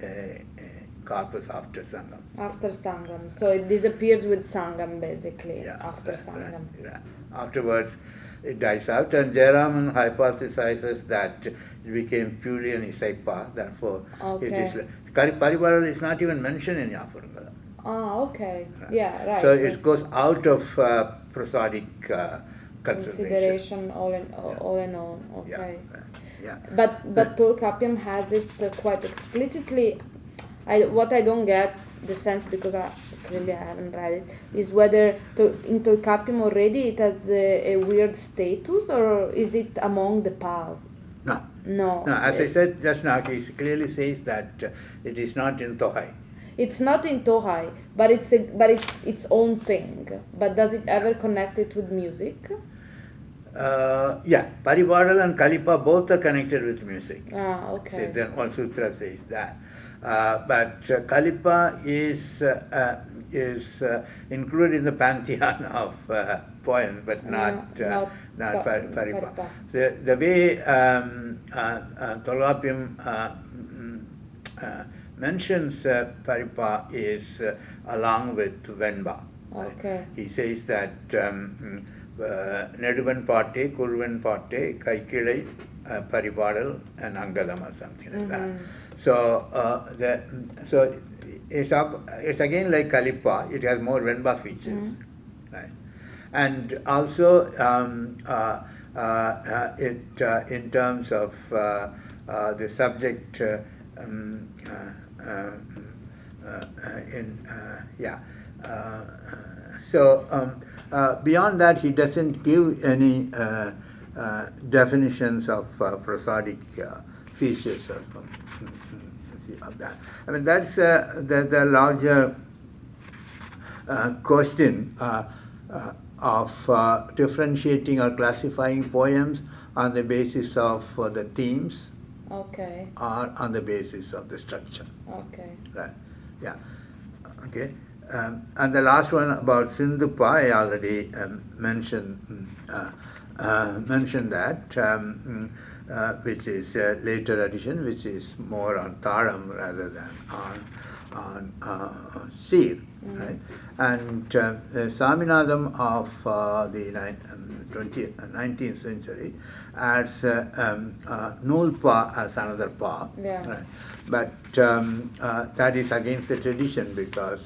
[SPEAKER 1] corpus after Sangam.
[SPEAKER 2] After Sangam. So it disappears with Sangam basically, after Sangam.
[SPEAKER 1] Right. Afterwards it dies out, and Jayaraman hypothesizes that it became purely an Isaipa, therefore it is... Paripadal is not even mentioned in Yaparangalam.
[SPEAKER 2] Okay. Right. Yeah, right.
[SPEAKER 1] So it goes out of prosodic
[SPEAKER 2] consideration all in all. Okay.
[SPEAKER 1] Yeah.
[SPEAKER 2] But Tolkappiyam has it quite explicitly. What I don't get the sense, because I haven't read it, is whether in Tolkappiyam already it has a weird status, or is it among the pals? No.
[SPEAKER 1] As I said just now, he clearly says that it is not in Tohai.
[SPEAKER 2] It's not in Tohai, but it's its own thing. But does it ever connect it with music?
[SPEAKER 1] Yeah, Paribadal and Kalipa both are connected with music.
[SPEAKER 2] Okay.
[SPEAKER 1] See, then one sutra says that. But Kalipa is included in the pantheon of poems, but not Paripa. The way Tolkapiam mentions Paripa is along with Venba.
[SPEAKER 2] Okay.
[SPEAKER 1] He says that Neduvan Patte, Kurvan Patte, Kaikilai, Paripadal, and Angalam or something like that. So, it's again like Kalipa, it has more Venba features. Right? And also, in terms of the subject, beyond that, he doesn't give any definitions of prosodic features of that. I mean, that's the larger question of differentiating or classifying poems on the basis of the themes.
[SPEAKER 2] Okay.
[SPEAKER 1] Or on the basis of the structure.
[SPEAKER 2] Okay.
[SPEAKER 1] Right. Yeah. Okay. And the last one about Sindhupa, I already mentioned that, which is a later addition, which is more on Taram rather than on Seer. Right? And Swaminathan of the 19th century adds Nulpa as another pa.
[SPEAKER 2] Yeah.
[SPEAKER 1] Right? But that is against the tradition because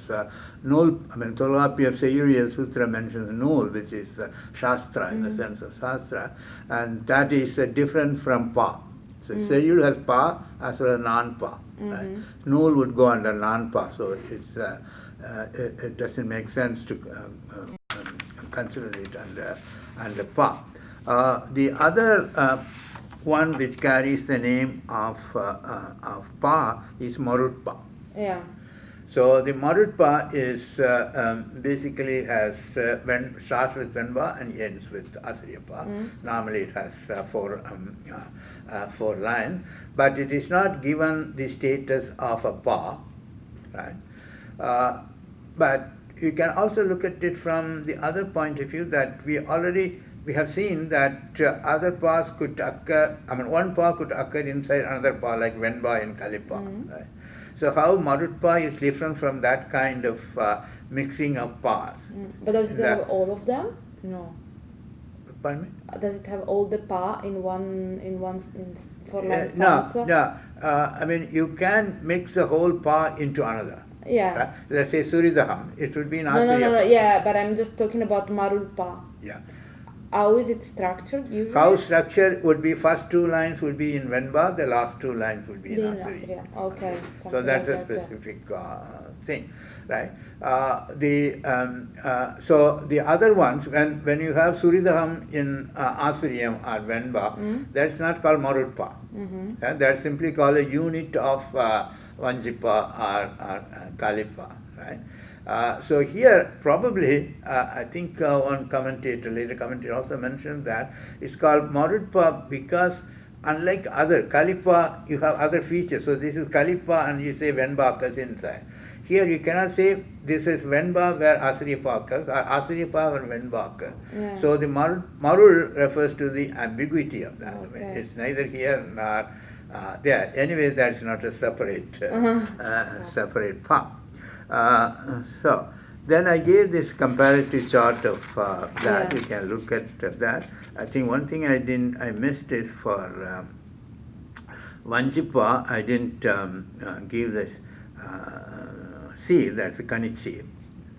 [SPEAKER 1] Tolkapiam Sayuriya Sutra mentions Nul, which is Shastra in the sense of Shastra, and that is different from pa. So Sayur has pa as well as non-pa. Right? Nul would go under non-pa, so it doesn't make sense to consider it under pa. The other one which carries the name of pa is Marutpa.
[SPEAKER 2] Yeah.
[SPEAKER 1] So the Marutpa is basically starts with Venba and ends with Asriyapa. Normally it has four lines, but it is not given the status of a pa, right? But you can also look at it from the other point of view that we have seen that other pas could occur. I mean, one pa could occur inside another pa, like Venba and Kalipa. Right? So how Marutpa is different from that kind of mixing of pas.
[SPEAKER 2] But does it have all of them? No.
[SPEAKER 1] Pardon me?
[SPEAKER 2] Does it have all the pa in one for one
[SPEAKER 1] stanza? No. I mean, you can mix the whole pa into another.
[SPEAKER 2] Yeah.
[SPEAKER 1] Right? Let's say Suridaham, it would be in Asriya.
[SPEAKER 2] No. Yeah, but I'm just talking about Marulpa.
[SPEAKER 1] Yeah.
[SPEAKER 2] How is it structured usually?
[SPEAKER 1] How structured would be first two lines would be in Venba, the last two lines would be in Asriya.
[SPEAKER 2] Okay.
[SPEAKER 1] So that's a specific thing, right? So the other ones, when you have Suridaham in Asriyam or Venba, that's not called Marutpa. That's simply called a unit of Vanjipa or Kalipa, right? So here, probably, I think one later commentator also mentioned that it's called Marutpa because unlike other, Kalipa, you have other features. So this is Kalipa and you say Venba occurs inside. Here you cannot say this is Venba where Asriyapa occurs or Asriyapa where Venba occurs.
[SPEAKER 2] Yeah.
[SPEAKER 1] So the Marul refers to the ambiguity of that. Okay. It's neither here nor there. Anyway, that's not a separate separate part. So then I gave this comparative chart of that. You can look at that. I think one thing I missed is for Vanjipa, I didn't give this seal. That's a Kanichi.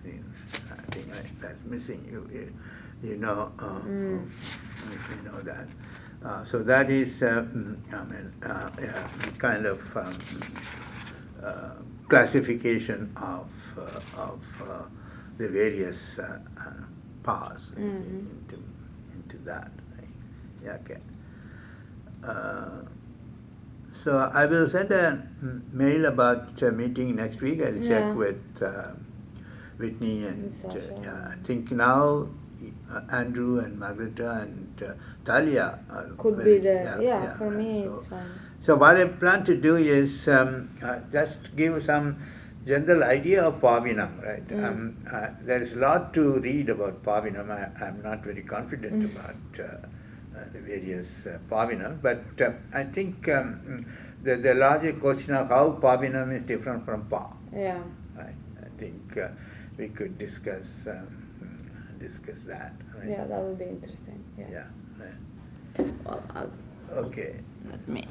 [SPEAKER 1] I think that's missing. You know that. So that is kind of classification of the various paths into that. Right? Yeah, okay. So I will send a mail about meeting next week. I'll check with Whitney and I think now Andrew and Margareta and Talia
[SPEAKER 2] could be there. Yeah, for me
[SPEAKER 1] so,
[SPEAKER 2] it's fine.
[SPEAKER 1] So what I plan to do is just give some general idea of Pavinam, right? There is a lot to read about Pavinam. I'm not very confident about the various Pavinam, but I think the larger question of how Pavinam is different from Pa.
[SPEAKER 2] Yeah.
[SPEAKER 1] Right? I think we could discuss that. Right?
[SPEAKER 2] Yeah, that would be interesting. Yeah.
[SPEAKER 1] Yeah. Right.
[SPEAKER 2] Well,
[SPEAKER 1] Okay.
[SPEAKER 2] let me